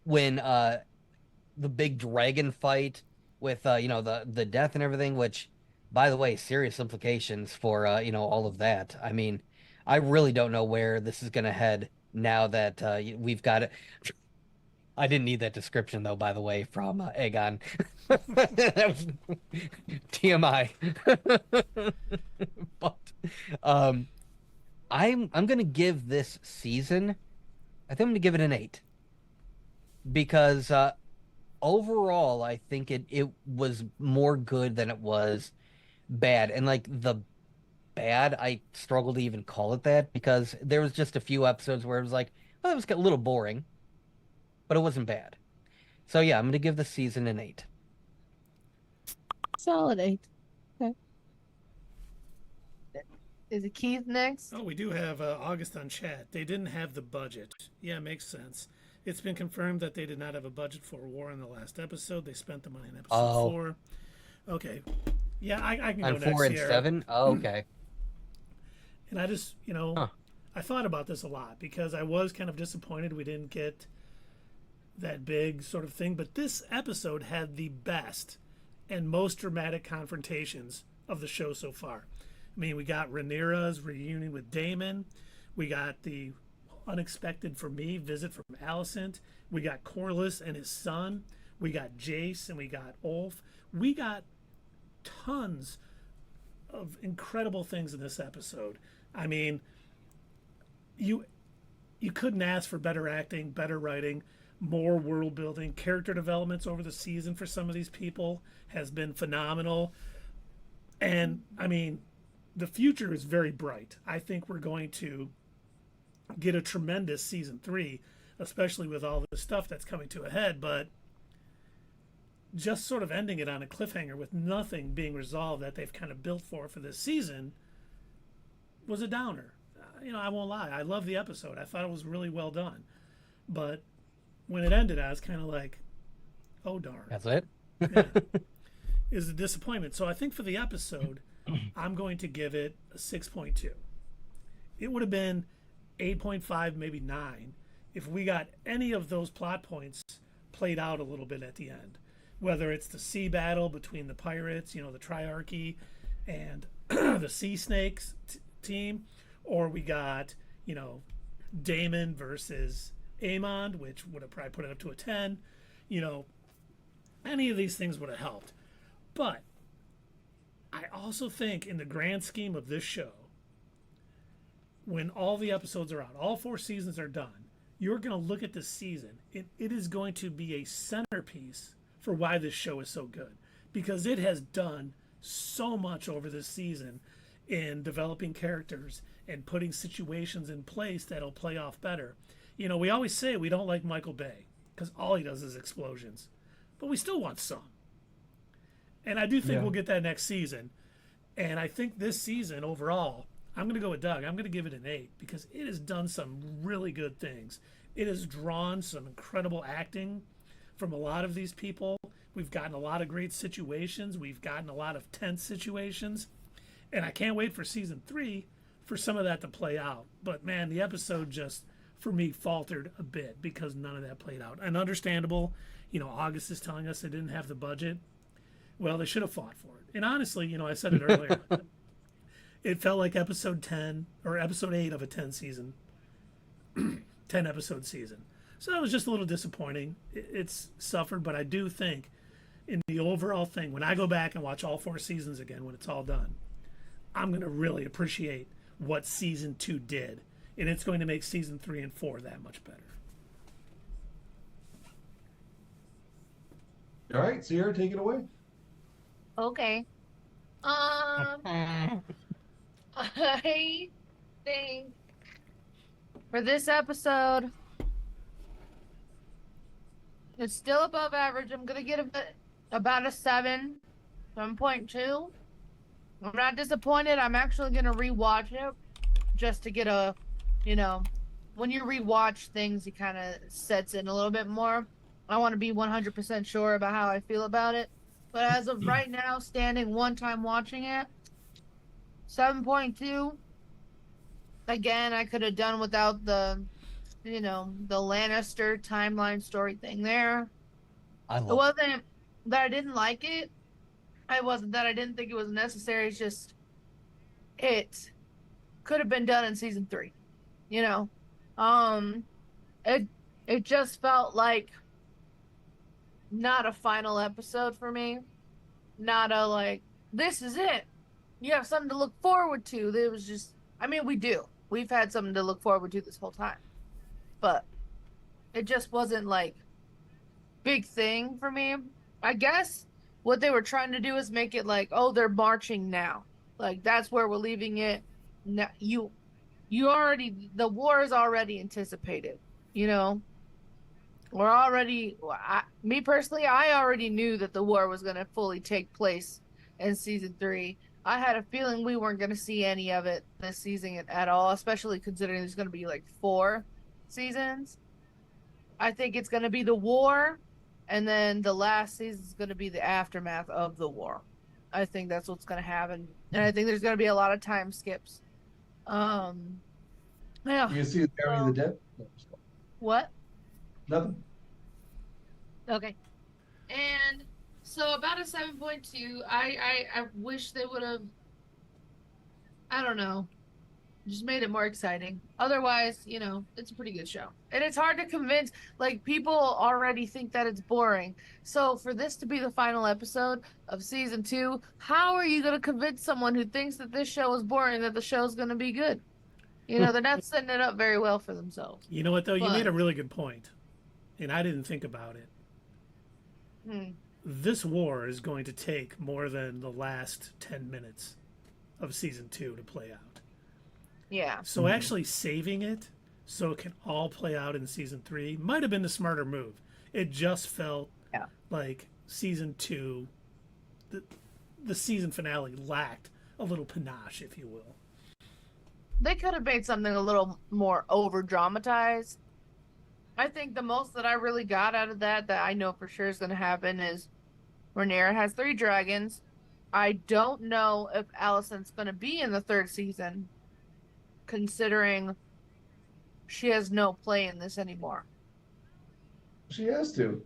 when the big dragon fight with the death and everything, which, by the way, serious implications for all of that. I mean, I really don't know where this is gonna head now that we've got it. I didn't need that description though, by the way, from Aegon. That was TMI. But I'm gonna give this season, I think I'm gonna give it an 8 because overall I think it was more good than it was bad. And like the bad, I struggle to even call it that because there was just a few episodes where it was like, well, it was a little boring, but it wasn't bad. So yeah, I'm gonna give the season an 8. Solid 8. Okay. Is it Keith next? Oh, we do have August on chat. They didn't have the budget. Yeah, makes sense. It's been confirmed that they did not have a budget for a war in the last episode. They spent the money in episode 4. Okay. Yeah, I can go On next 4 and here. 7? Oh, okay. And I just, I thought about this a lot because I was kind of disappointed we didn't get that big sort of thing. But this episode had the best and most dramatic confrontations of the show so far. I mean, we got Rhaenyra's reunion with Daemon. We got the unexpected, for me, visit from Alicent. We got Corlys and his son. We got Jace and we got Ulf. We got tons of incredible things in this episode. I mean, you couldn't ask for better acting, better writing, more world building. Character developments over the season for some of these people has been phenomenal. And I mean, the future is very bright. I think we're going to get a tremendous season 3, especially with all the stuff that's coming to a head. But just sort of ending it on a cliffhanger with nothing being resolved that they've kind of built for this season was a downer. I won't lie. I love the episode. I thought it was really well done. But when it ended, I was kind of like, oh, darn. That's it? Yeah. Is a disappointment. So I think for the episode, I'm going to give it a 6.2. It would have been 8.5, maybe 9, if we got any of those plot points played out a little bit at the end. Whether it's the sea battle between the pirates, the Triarchy, and the Sea Snakes team, or we got, Daemon versus Aemond, which would have probably put it up to a 10. Any of these things would have helped. But I also think in the grand scheme of this show, when all the episodes are out, all 4 seasons are done, you're going to look at this season. It is going to be a centerpiece for why this show is so good, because it has done so much over this season in developing characters and putting situations in place that'll play off better. We always say we don't like Michael Bay because all he does is explosions, but we still want some. And I do think we'll get that next season. And I think this season overall, I'm going to go with Doug. I'm going to give it an 8 because it has done some really good things. It has drawn some incredible acting from a lot of these people. We've gotten a lot of great situations. We've gotten a lot of tense situations. And I can't wait for season 3 for some of that to play out. But man, the episode just, for me, faltered a bit because none of that played out. And understandable, August is telling us they didn't have the budget. Well, they should have fought for it. And honestly, I said it earlier. It felt like episode 10 or episode 8 of a 10 season, 10 episode season. So it was just a little disappointing. It's suffered, but I do think in the overall thing, when I go back and watch all 4 seasons again, when it's all done, I'm going to really appreciate what season 2 did. And it's going to make season 3 and 4 that much better. All right, Sierra, take it away. Okay. I think for this episode, it's still above average. I'm gonna give it about a 7.2. I'm not disappointed. I'm actually gonna rewatch it just to get a, when you rewatch things, it kind of sets in a little bit more. I want to be 100% sure about how I feel about it. But as of right now, standing one time watching it, 7.2. Again, I could have done without the Lannister timeline story thing there. It wasn't that I didn't like it. It wasn't that I didn't think it was necessary. It's just it could have been done in season 3. It just felt like not a final episode for me. Not a like, this is it. You have something to look forward to. It was just, we do. We've had something to look forward to this whole time. But it just wasn't like big thing for me. I guess what they were trying to do is make it like, oh, they're marching now. Like that's where we're leaving it. Now, you already, the war is already anticipated, We're already, me personally, I already knew that the war was going to fully take place in season 3. I had a feeling we weren't going to see any of it this season at all, especially considering there's going to be like 4 seasons. I think it's going to be the war, and then the last season is going to be the aftermath of the war. I think that's what's going to happen, and I think there's going to be a lot of time skips. Yeah. You can see the Bury the Dead. What? Nothing. Okay. And so about a 7.2. I wish they would have, I don't know, just made it more exciting. Otherwise, it's a pretty good show. And it's hard to convince, like, people already think that it's boring. So for this to be the final episode of season 2, how are you going to convince someone who thinks that this show is boring that the show's going to be good? They're not setting it up very well for themselves. You know what, though? You made a really good point. And I didn't think about it. This war is going to take more than the last 10 minutes of season 2 to play out. Yeah. So actually saving it so it can all play out in season 3 might have been the smarter move. It just felt like season 2, the season finale lacked a little panache, if you will. They could have made something a little more over dramatized. I think the most that I really got out of that I know for sure is going to happen is Rhaenyra has 3 dragons. I don't know if Alicent's going to be in the 3rd season, considering she has no play in this anymore. She has to.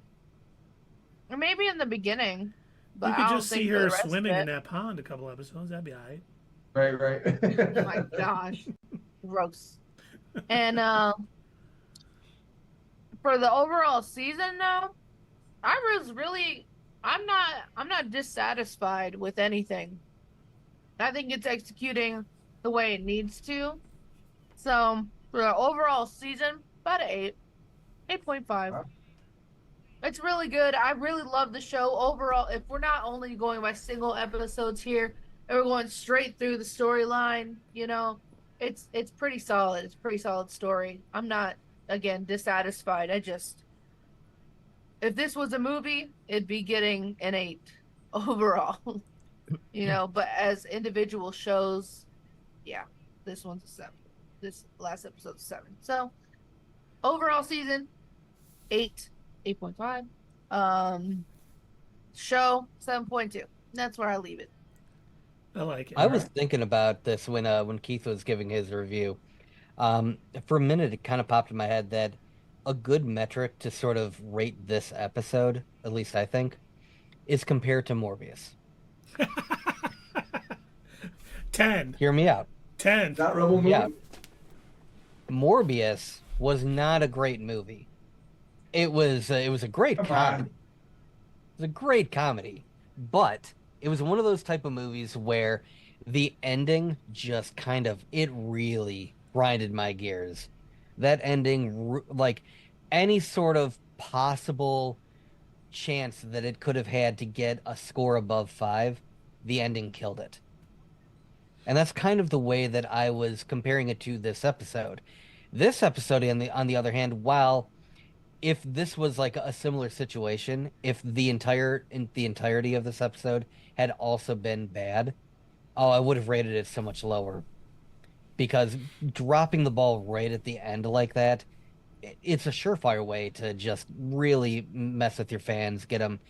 Or maybe in the beginning. But you could I don't just think see for the her rest of swimming it. in that pond a couple episodes. That'd be all right. Right. Oh my gosh. Gross. And for the overall season though, I'm not dissatisfied with anything. I think it's executing the way it needs to. So for the overall season, about an 8.5. Wow. It's really good. I really love the show overall. If we're not only going by single episodes here, and we're going straight through the storyline, it's pretty solid. It's a pretty solid story. I'm not, again, dissatisfied. If this was a movie, it'd be getting an 8 overall. But as individual shows, yeah, this one's a 7. This last episode's a 7. So overall season, 8.5. Show 7.2. That's where I leave it. I like it. I was thinking about this when Keith was giving his review. For a minute, it kind of popped in my head that a good metric to sort of rate this episode, at least I think, is compared to Morbius. 10. Hear me out. 10. That Rebel movie? Yeah. Morbius was not a great movie. It was a great Come comedy. on. It was a great comedy, but it was one of those type of movies where the ending just kind of it really grinded my gears. That ending, like any sort of possible chance that it could have had to get a score above 5, the ending killed it. And that's kind of the way that I was comparing it to this episode. This episode, on the other hand, while if this was like a similar situation, if the entirety of this episode had also been bad, oh, I would have rated it so much lower. Because dropping the ball right at the end like that, it's a surefire way to just really mess with your fans, get them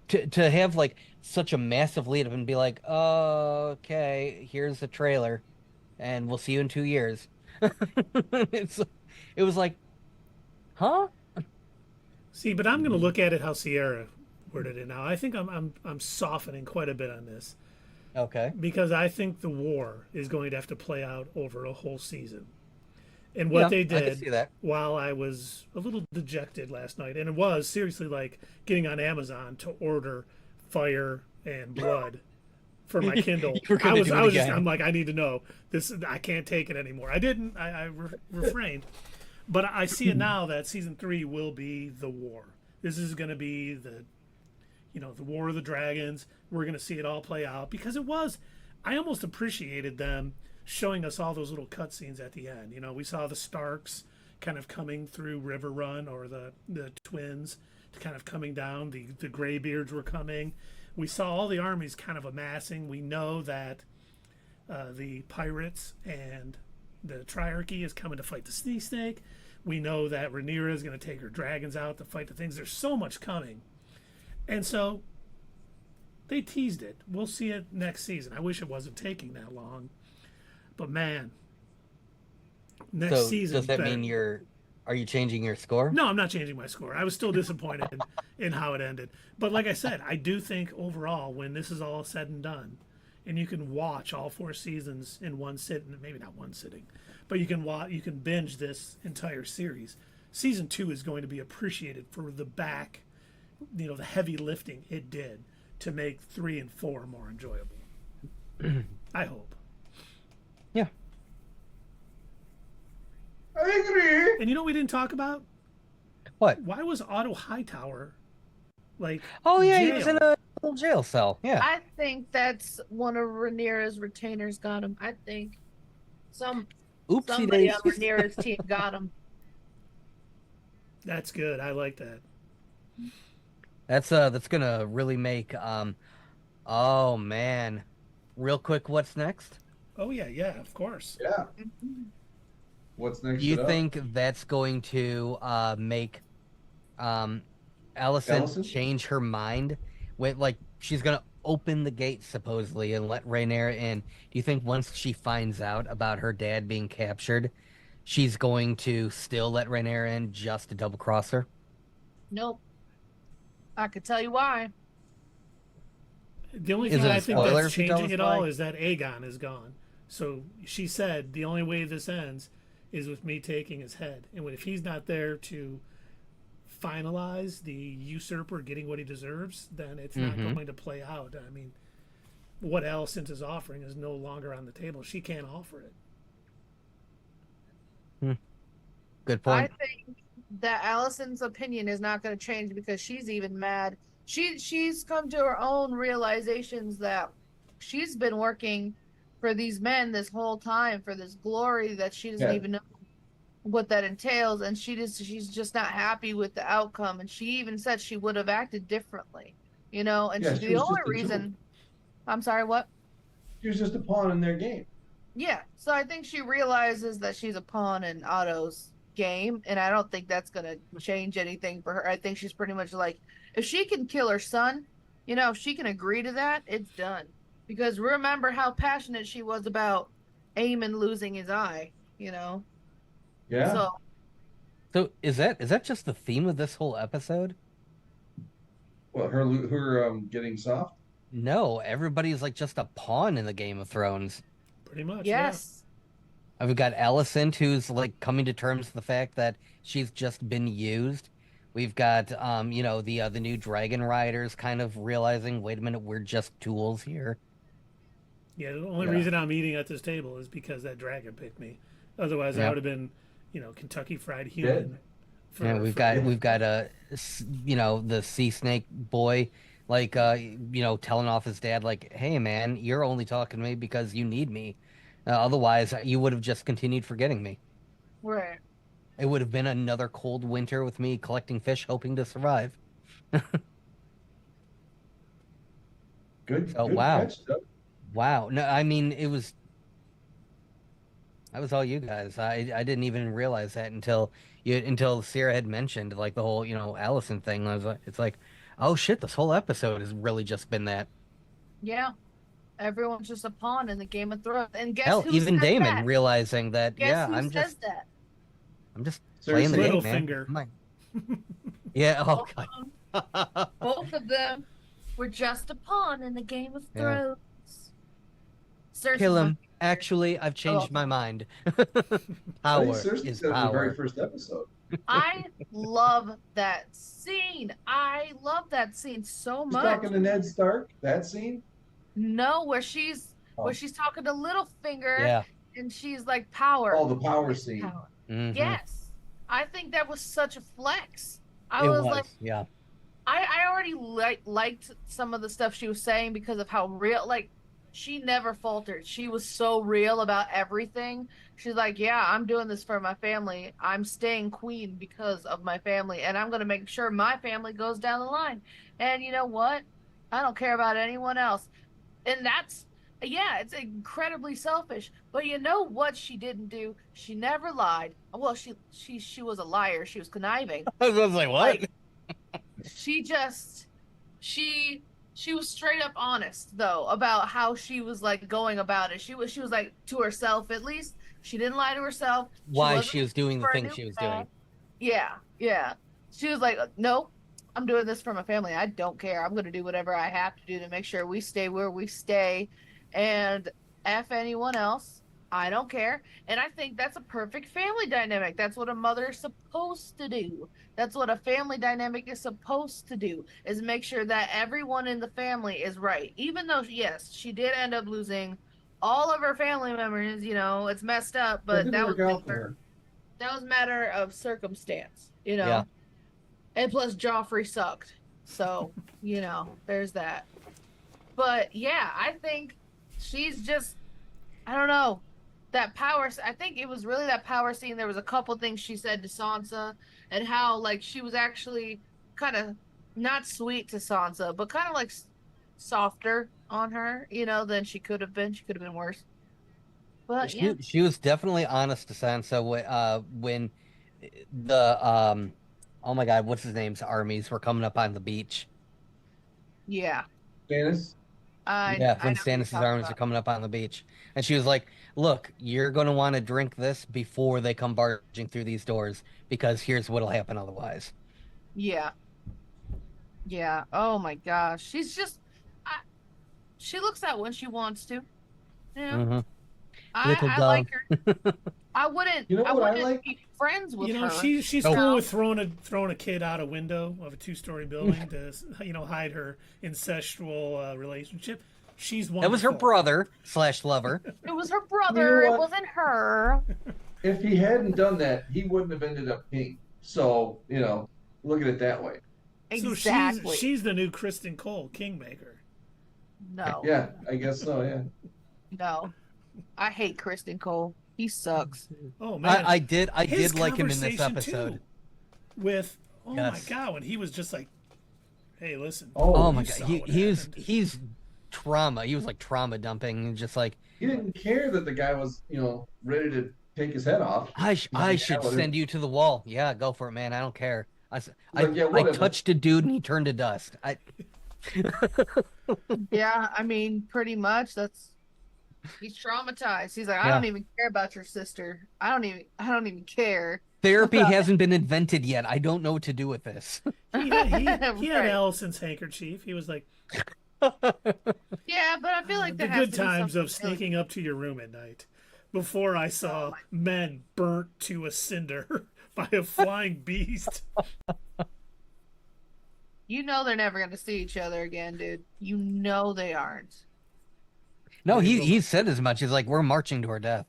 to have like such a massive lead up and be like, oh, okay, here's the trailer, and we'll see you in 2 years. It's it was like, huh? See, but I'm going to look at it how Sierra worded it now. I think I'm softening quite a bit on this Okay. because I think the war is going to have to play out over a whole season. And Yeah, what they I can did see that. while I was a little dejected last night, and it was seriously like getting on Amazon to order Fire and Blood for my Kindle. You were gonna do it again. I'm like, I need to know this. I can't take it anymore. I didn't. Refrained. But I see it now that season 3 will be the war. This is going to be the War of the Dragons. We're going to see it all play out because it was. I almost appreciated them showing us all those little cutscenes at the end. We saw the Starks kind of coming through River Run, or the twins kind of coming down. The Greybeards were coming. We saw all the armies kind of amassing. We know that the pirates and the Triarchy is coming to fight the Sea Snake. We know that Rhaenyra is going to take her dragons out to fight the things. There's so much coming. And so they teased it. We'll see it next season. I wish it wasn't taking that long. But man, next season. Does that mean are you changing your score? No, I'm not changing my score. I was still disappointed in how it ended. But like I said, I do think overall, when this is all said and done, and you can watch all 4 seasons in one sitting, maybe not one sitting, but you can binge this entire series. Season 2 is going to be appreciated for the heavy lifting it did to make 3 and 4 more enjoyable. I hope. Yeah. I agree. And you know what we didn't talk about? What? Why was Otto Hightower Oh yeah, he jail? was in a little jail cell. Yeah. I think that's one of Rhaenyra's retainers got him. I think Oopsie somebody daisy. on Rhaenyra's team got him. That's good. I like that. That's gonna really make oh man. Real quick, what's next? Oh yeah, of course. Yeah. What's next? Do you it up? think that's going to make Allison change her mind? With like she's gonna open the gate supposedly and let Rhaenyra in. Do you think once she finds out about her dad being captured, she's going to still let Rhaenyra in just to double cross her? Nope. I could tell you why. The only Is thing it a I think spoiler that's if you tell changing us it all why? is that Aegon is gone. So she said the only way this ends is with me taking his head. And if he's not there to finalize the usurper getting what he deserves, then it's not going to play out. I mean, what Alicent is offering is no longer on the table. She can't offer it. Good I point. think that Allison's opinion is not going to change because she's even mad. She's come to her own realizations that she's been working for these men this whole time for this glory that she doesn't even know what that entails, and she's just not happy with the outcome. And she even said she would have acted differently, and Yeah, she the was only just a reason. I'm sorry, what? She was just a pawn in their game. Yeah, so I think she realizes that she's a pawn in Otto's game, and I don't think that's gonna change anything for her. I think she's pretty much like, if she can kill her son, if she can agree to that, it's done. Because remember how passionate she was about Aemon losing his eye, Yeah. So is that just the theme of this whole episode? Well, her getting soft. No, everybody's like just a pawn in the Game of Thrones. Pretty much. Yes. We've got Alicent, who's like coming to terms with the fact that she's just been used. We've got, the new Dragon Riders kind of realizing, wait a minute, we're just tools here. Yeah. The only Yeah. reason I'm eating at this table is because that dragon picked me. Otherwise, I Yeah. would have been, Kentucky Fried Human. Yeah, we've got the sea snake boy, like telling off his dad, like, hey man, you're only talking to me because you need me. Otherwise, you would have just continued forgetting me. Right. It would have been another cold winter with me collecting fish, hoping to survive. Good. Oh, Good wow. catch, Doug. Wow. No, I mean, that was all you guys. I didn't even realize that until Sarah had mentioned like the whole, Allison thing. It's like, oh shit, this whole episode has really just been that. Yeah. Everyone's just a pawn in the Game of Thrones. And guess Hell, who even says Damon that? realizing that, Guess yeah, who I'm says that? just playing the game, man. Littlefinger. I'm like- Yeah, oh Both god. of them- Both of them were just a pawn in the Game of Yeah. Thrones. Cersei's Kill my him. Actually, I've changed my mind. I think Power Cersei is said in the very power. first episode. I love that scene. I love that scene so She's much. talking to Ned Stark. That scene. No, where she's Oh. talking to Littlefinger Yeah. and she's like power. Oh, the power scene. Power. Mhm. Yes. I think that was such a flex. I It was was, like, yeah. I already liked some of the stuff she was saying because of how real, like, she never faltered. She was so real about everything. She's like, yeah, I'm doing this for my family. I'm staying queen because of my family, and I'm going to make sure my family goes down the line. And you know what? I don't care about anyone else. And that's, yeah, it's incredibly selfish. But you know what she didn't do? She never lied. Well, she was a liar. She was conniving. I was like, what? Like, she was straight up honest though about how she was like going about it. She was like, to herself at least. She didn't lie to herself. Why wasn't she was doing the for a thing new she was man. doing. Yeah. She was like, no, I'm doing this for my family. I don't care. I'm going to do whatever I have to do to make sure we stay where we stay. And F anyone else. I don't care. And I think that's a perfect family dynamic. That's what a mother is supposed to do. That's what a family dynamic is supposed to do, is make sure that everyone in the family is right. Even though, yes, she did end up losing all of her family members, it's messed up, That but didn't that was work out for her. a matter of circumstance, Yeah. And plus Joffrey sucked. So, there's that. But yeah, I think she's just, I don't know, that power. I think it was really that power scene. There was a couple things she said to Sansa and how like she was actually kind of not sweet to Sansa, but kind of like softer on her, than she could have been. She could have been worse. But yeah, She was definitely honest to Sansa when the oh my god, what's his name's armies were coming up on the beach. yeah. Stannis. I Yeah, when know what you're Stannis' talking armies about. are coming up on the beach. And she was like, look, you're going to want to drink this before they come barging through these doors, because here's what'll happen otherwise. Yeah. Yeah. Oh my gosh. She's just, she looks out when she wants to. Yeah. Mhm. I Little like dumb. her. I wouldn't. You know I what I wouldn't like? be friends with her. she's Nope. cool with throwing a kid out a window of a 2-story building to hide her incestual relationship. She's one. That was her brother / lover. It was her brother. You know It what? wasn't her. If he hadn't done that, he wouldn't have ended up king. So, look at it that way. So Exactly. she's the new Kristen Cole, Kingmaker. No. Yeah, I guess so, yeah. No. I hate Kristen Cole. He sucks. Oh man, I did His like him in this conversation, episode. too, with Yes. my god, when he was just like, "Hey, listen." Oh my you god, saw what he's happened. trauma. He was like trauma dumping, just like He didn't care that the guy was, ready to take his head off. I Yeah, should whatever. send you to the wall. Yeah, go for it, man. I don't care. I Like, yeah, I whatever. touched a dude and he turned to dust. Yeah, I mean, pretty much. He's traumatized. He's like, I Yeah. don't even care about your sister. I don't even care. Therapy hasn't been invented yet. I don't know what to do with this. He had Right. Allison's handkerchief. He was like, Yeah, but I feel like the there has good to be times of something really- sneaking up to your room at night before I saw men burnt to a cinder by a flying beast. You know they're never gonna see each other again, dude. You know they aren't. No, They will. he said as much. He's like, we're marching to our death.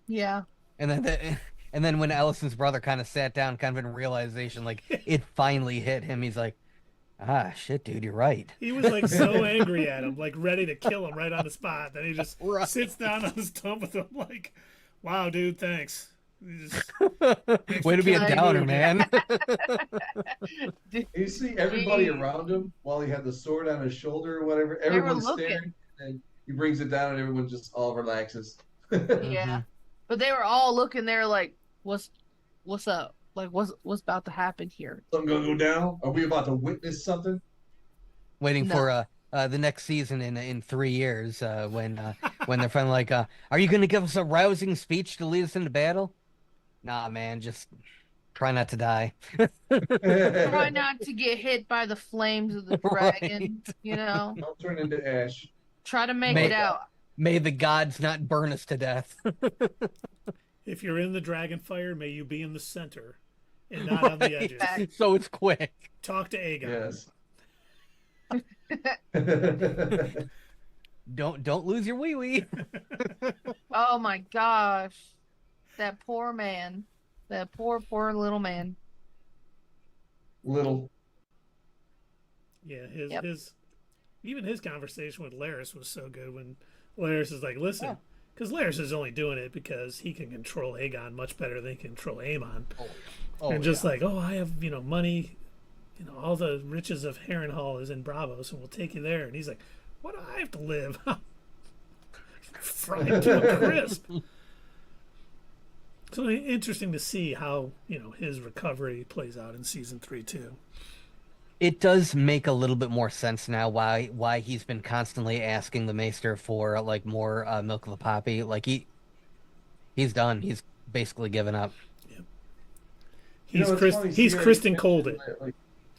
Yeah. And then when Allison's brother kind of sat down, kind of in realization, like it finally hit him. He's like, ah, shit, dude, you're right. He was like so angry at him, like ready to kill him right on the spot. Then he just Right. sits down on his stump with him, like, wow, dude, thanks. He just, Way to be a killing downer, me. man. You see everybody around him while he had the sword on his shoulder or whatever. were Everyone's looking. staring, and he brings it down, and everyone just all relaxes. Yeah. But they were all looking there like, what's up? Like what's about to happen here? Something gonna go down? Are we about to witness something? Waiting No. for the next season in 3 years when they're finally like, are you going to give us a rousing speech to lead us into battle? Nah, man, just try not to die. Try not to get hit by the flames of the dragon, Right. you know? I'll turn into ash. Try to make May- it out. May the gods not burn us to death. if you're in the dragon fire, may you be in the center and not on the Right. edges. So it's quick. Talk to Aegon. Yes. Don't lose your wee wee. Oh my gosh. That poor man. That poor little man. Little. Yeah, Yep. his even his conversation with Laris was so good when Laris is like, listen, because Laris is only doing it because he can control Aegon much better than he can control Aemon. And just like, oh, I have, money, all the riches of Harrenhal is in Bravos, and we'll take you there. And he's like, what do I have to live? Fried to a crisp. So interesting to see how, his recovery plays out in season 3 too. It does make a little bit more sense now why he's been constantly asking the Maester for like more milk of the poppy. Like he's done. He's basically given up. He's it's funny, he's Sierra, Kristen you Colded.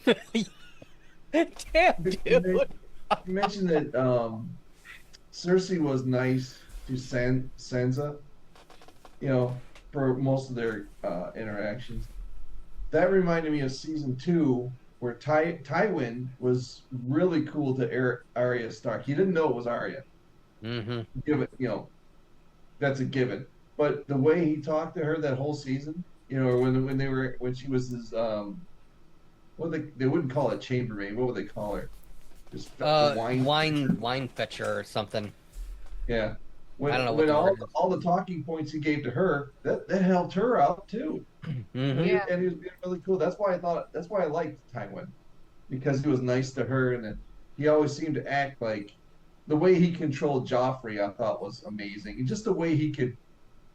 mentioned that, Damn, dude. You mentioned that Cersei was nice to Sansa, for most of their interactions. That reminded me of season 2, where Tywin was really cool to Arya Stark. He didn't know it was Arya. Mm-hmm. Give it, that's a given. But the way he talked to her that whole season, when she was his they wouldn't call it chambermaid. What would they call her? Just Wine fetcher or something. Yeah. When, I don't know when what the word is. all the talking points he gave to her, that helped her out too. Mm-hmm. Yeah. And he was being really cool. That's why I liked Tywin, because he was nice to her, and he always seemed to act like the way he controlled Joffrey. I thought was amazing, and just the way he could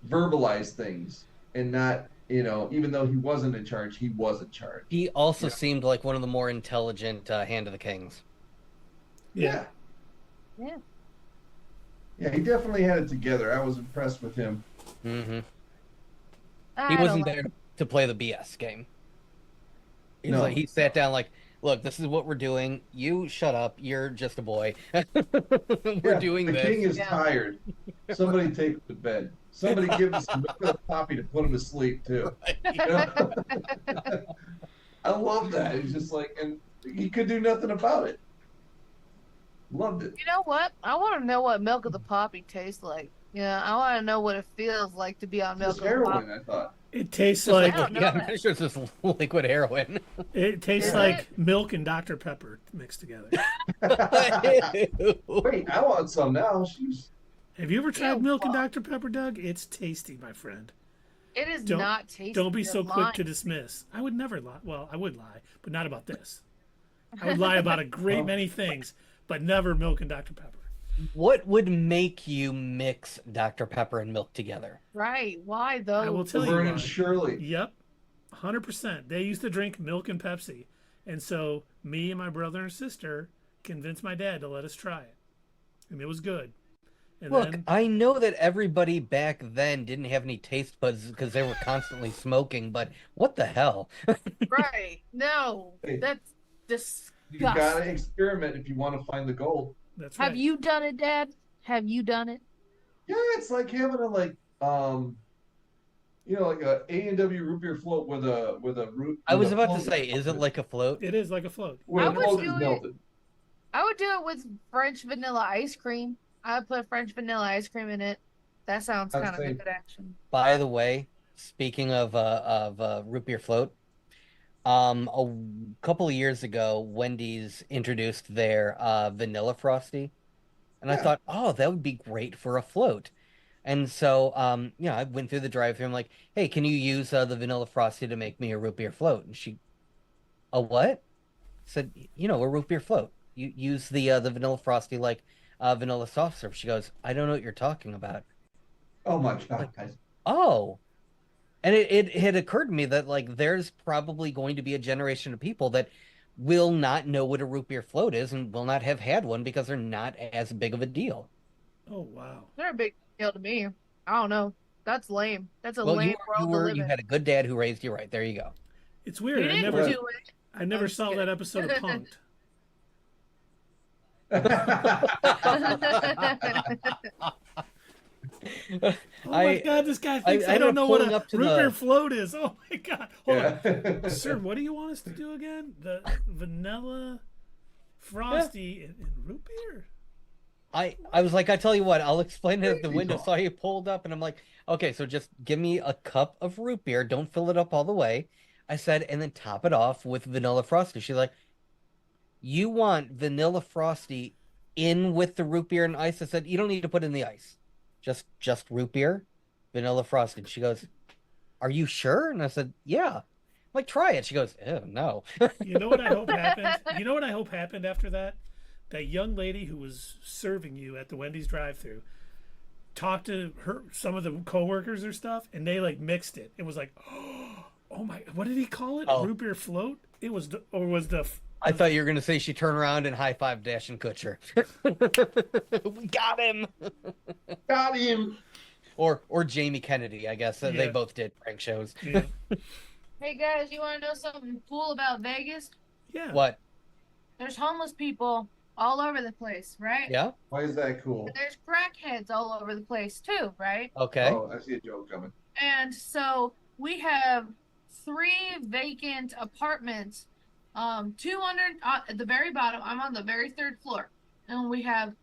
verbalize things and not, even though he wasn't in charge, he was in charge. He also seemed like one of the more intelligent Hand of the Kings. Yeah. Yeah. Yeah, he definitely had it together. I was impressed with him. Mm-hmm. I He don't wasn't like- there to play the BS game. No. He sat down like, look, this is what we're doing. You shut up. You're just a boy. We're doing the this. king is Yeah. tired. Somebody take him to bed. Somebody give him some milk of the poppy to put him to sleep too. I love that. He's just like, and he could do nothing about it. Loved it. You know what? I want to know what milk of the poppy tastes like. Yeah, I want to know what it feels like to be on milk Just of the heroin, poppy. I thought. It tastes Just like I don't know yeah, that. I'm sure it's just liquid heroin. it tastes Is like it? milk and Dr. Pepper mixed together. Wait, I want some now. She's Have you ever tried Ew, milk and fuck. Dr. Pepper, Doug? It's tasty, my friend. It is Don't- not tasty. Don't be You're so quick lying. to dismiss. I would never lie. Well, I would lie, but not about this. I would lie about a great many things, but never milk and Dr. Pepper. What would make you mix Dr. Pepper and milk together? Right? Why though? I will tell you Laverne why. and Shirley. Yep, 100%. They used to drink milk and Pepsi, and so me and my brother and sister convinced my dad to let us try it, and it was good. And Look, then I know that everybody back then didn't have any taste buds because they were constantly smoking, but what the hell? Right. No, Hey, that's you gotta disgusting. experiment if you want to find the gold. that's Have right. you done it, Dad? Have you done it? Yeah, it's like having a like a A&W root beer float with a root I with was a about to float say, is it like a float? It is like a float. where I the would float 100%. is do it. melted. I would do it with French vanilla ice cream. I would put French vanilla ice cream in it. That sounds I'd kind of say good, actually. By the way, speaking of root beer float, a couple of years ago, Wendy's introduced their vanilla frosty, and I yeah. thought, oh, that would be great for a float. And so, I went through the drive-thru. I'm like, hey, can you use the vanilla frosty to make me a root beer float? And she, a what? Said, a root beer float. You use the vanilla frosty like vanilla soft serve. She goes, I don't know what you're talking about. Oh my Like, God, guys. oh. And it had occurred to me that like there's probably going to be a generation of people that will not know what a root beer float is and will not have had one because they're not as big of a deal. Oh wow. They're a big deal to me. I don't know. That's lame. That's a Well, lame world to live you in. had a good dad who raised you right. There you go. It's He weird. I didn't never Well, do it. I never I'm just saw that kidding. episode of Punked. Oh my I God, this guy I thinks I ended don't up know what pulling a up to root beer the float is. Oh my God. Hold on. yeah. Sir, what do you want us to do again? The vanilla frosty and root beer? I was like, I tell you what, I'll explain it at the Crazy window. talk. So I pulled up and I'm like, okay, so just give me a cup of root beer. Don't fill it up all the way. I said, and then top it off with vanilla frosty. She's like, you want vanilla frosty in with the root beer and ice? I said, you don't need to put in the ice. Just root beer, vanilla frosted. She goes, are you sure? And I said, yeah. I'm like, try it. She goes, oh no. You know what I hope happened? You know what I hope happened after that? That young lady who was serving you at the Wendy's drive-thru talked to some of the coworkers or stuff, and they like mixed it. It was like, oh my, what did he call it? A Oh. root beer float? It was, or was the? I thought you were gonna say she turned around and high fived Ashton Kutcher. We got him. Got him. Or Jamie Kennedy, I guess. They Yeah. both did prank shows. Yeah. Hey guys, you want to know something cool about Vegas? Yeah. What? There's homeless people all over the place, right? Yeah? Why is that cool? But there's crackheads all over the place too, right? Okay. Oh, I see a joke coming. And so we have 3 vacant apartments. 200 at the very bottom. I'm on the very 3rd floor, and we have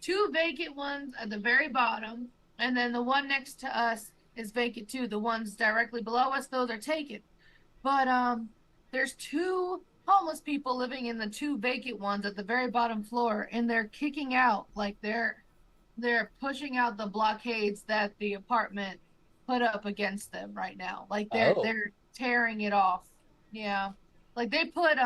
2 vacant ones at the very bottom, and then the one next to us is vacant too. The ones directly below us, those are taken. But there's 2 homeless people living in the 2 vacant ones at the very bottom floor, and they're kicking out, like they're pushing out the blockades that the apartment put up against them right now. Like they're tearing it off. Yeah. Like they put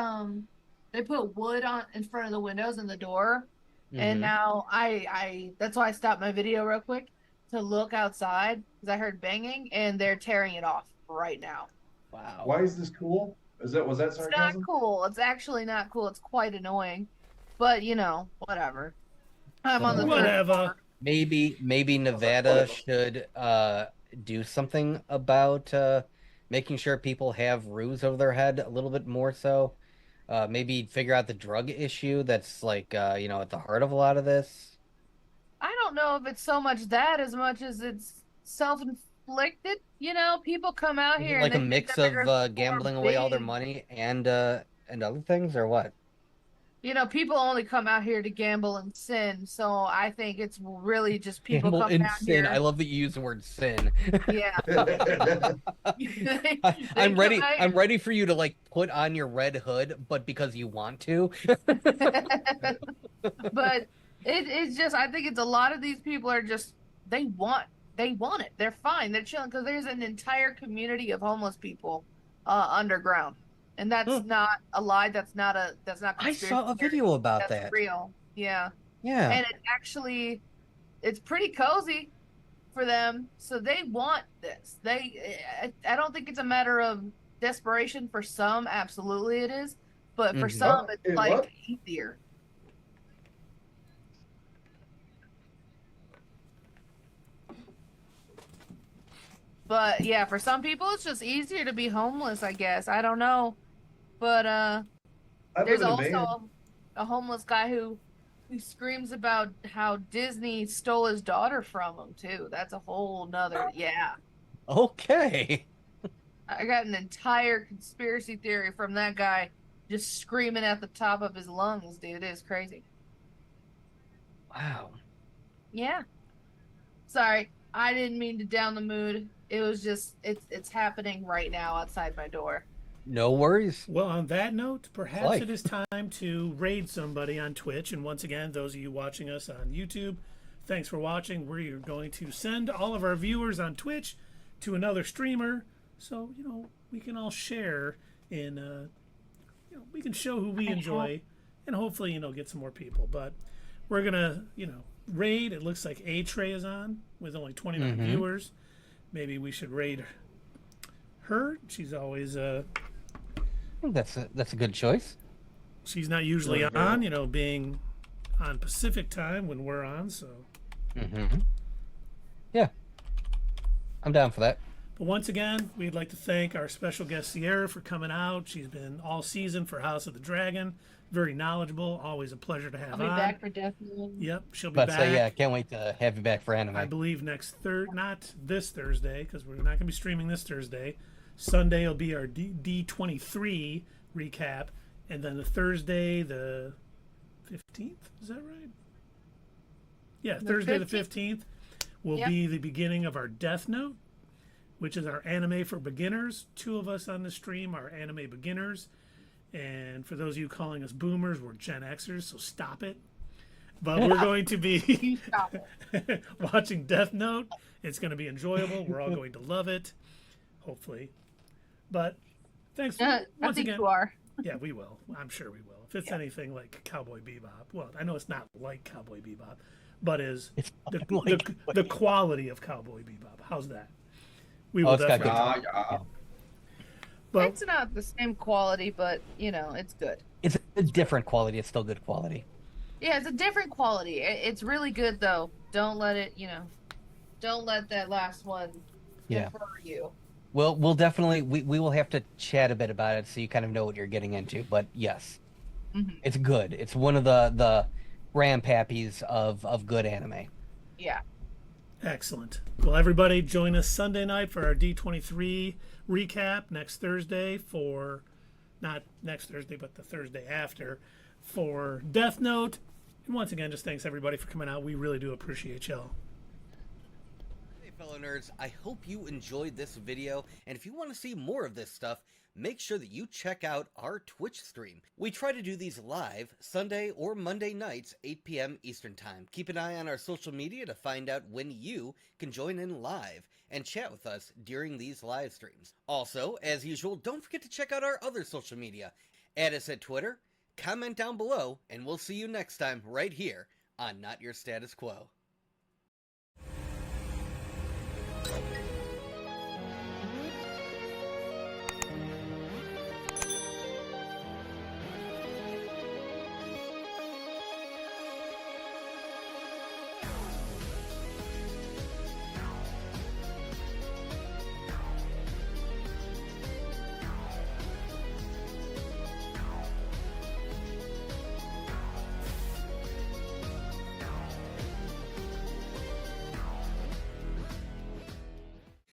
wood on in front of the windows and the door. And Mhm. now I that's why I stopped my video real quick to look outside because I heard banging and they're tearing it off right now. Wow. Why is this cool? Was that It's not sarcasm? cool. It's actually not cool. It's quite annoying. But whatever. I'm on the third Whatever. floor. Maybe Nevada should do something about making sure people have roofs over their head a little bit more so. Maybe figure out the drug issue that's like at the heart of a lot of this. I don't know if it's so much that as much as it's self-inflicted. People come out here Like and a they think mix that of they're gambling away all their big. money and other things, or what? People only come out here to gamble and sin. So I think it's really just people Gamble coming and out sin. here. I love that you use the word sin. Yeah. I'm ready. I'm ready for you to like put on your red hood, but because you want to. But it's just I think it's a lot of these people are just they want it. They're fine. They're chilling because there's an entire community of homeless people underground. And that's not a lie. That's not I conspiracy saw a theory. video about That's that. real. Yeah. Yeah. And it's pretty cozy for them. So they want this. I don't think it's a matter of desperation for some. Absolutely it is. But for Mhm. some, it's Hey, like what? easier. But yeah, for some people, it's just easier to be homeless, I guess. I don't know. But I live there's in a van. also a homeless guy who screams about how Disney stole his daughter from him too. That's a whole nother, yeah. Okay. I got an entire conspiracy theory from that guy just screaming at the top of his lungs, dude. It is crazy. Wow. Yeah. Sorry, I didn't mean to down the mood. It was just it's happening right now outside my door. No worries. Well, on that note, perhaps Life. it is time to raid somebody on Twitch. And once again, those of you watching us on YouTube, thanks for watching. We're going to send all of our viewers on Twitch to another streamer, so we can all share in. We can show who we enjoy, and hopefully get some more people. But we're gonna raid. It looks like A Tray is on with only 29 viewers. Maybe we should raid her. She's always I think that's a good choice. she's not usually on, being on Pacific time when we're on, so. Yeah. I'm down for that. But once again, we'd like to thank our special guest Sierra for coming out. She's been all season for House of the Dragon. Very knowledgeable. Always a pleasure to have I'll be on. back for Deathloop. Yep, she'll be But back. say, yeah, can't wait to have you back for anime. I believe not this Thursday, because we're not going to be streaming this Thursday. Sunday will be our D23 recap, and then the Thursday, the 15th, is that right? Yeah, Thursday the 15th will be the beginning of our Death Note, which is our anime for beginners. 2 of us on the stream are anime beginners, and for those of you calling us boomers, we're Gen Xers, so stop it. But we're going to be watching Death Note. It's going to be enjoyable. We're all going to love it, hopefully. But thanks I once think again. you are. Yeah, we will. I'm sure we will. If it's anything like Cowboy Bebop, well, I know it's not like Cowboy Bebop, but is It's the quality of Cowboy Bebop. How's that? We will it's got definitely. Yeah. But It's not the same quality, but it's good. It's a different quality. It's still good quality. Yeah, it's a different quality. It's really good though. Don't let it, don't let that last one Yeah. defer you. We'll definitely we will have to chat a bit about it so you kind of know what you're getting into. But yes, it's good. It's one of the grandpappies of good anime. Yeah. excellent. Well, everybody, join us Sunday night for our D23 recap next Thursday for, not next Thursday, but the Thursday after, for Death Note. And once again, just thanks everybody for coming out. We really do appreciate y'all. Hey fellow nerds, I hope you enjoyed this video, and if you want to see more of this stuff, make sure that you check out our Twitch stream. We try to do these live Sunday or Monday nights, 8 p.m. Eastern Time. Keep an eye on our social media to find out when you can join in live and chat with us during these live streams. Also, as usual, don't forget to check out our other social media. Add us at Twitter, comment down below, and we'll see you next time right here on Not Your Status Quo.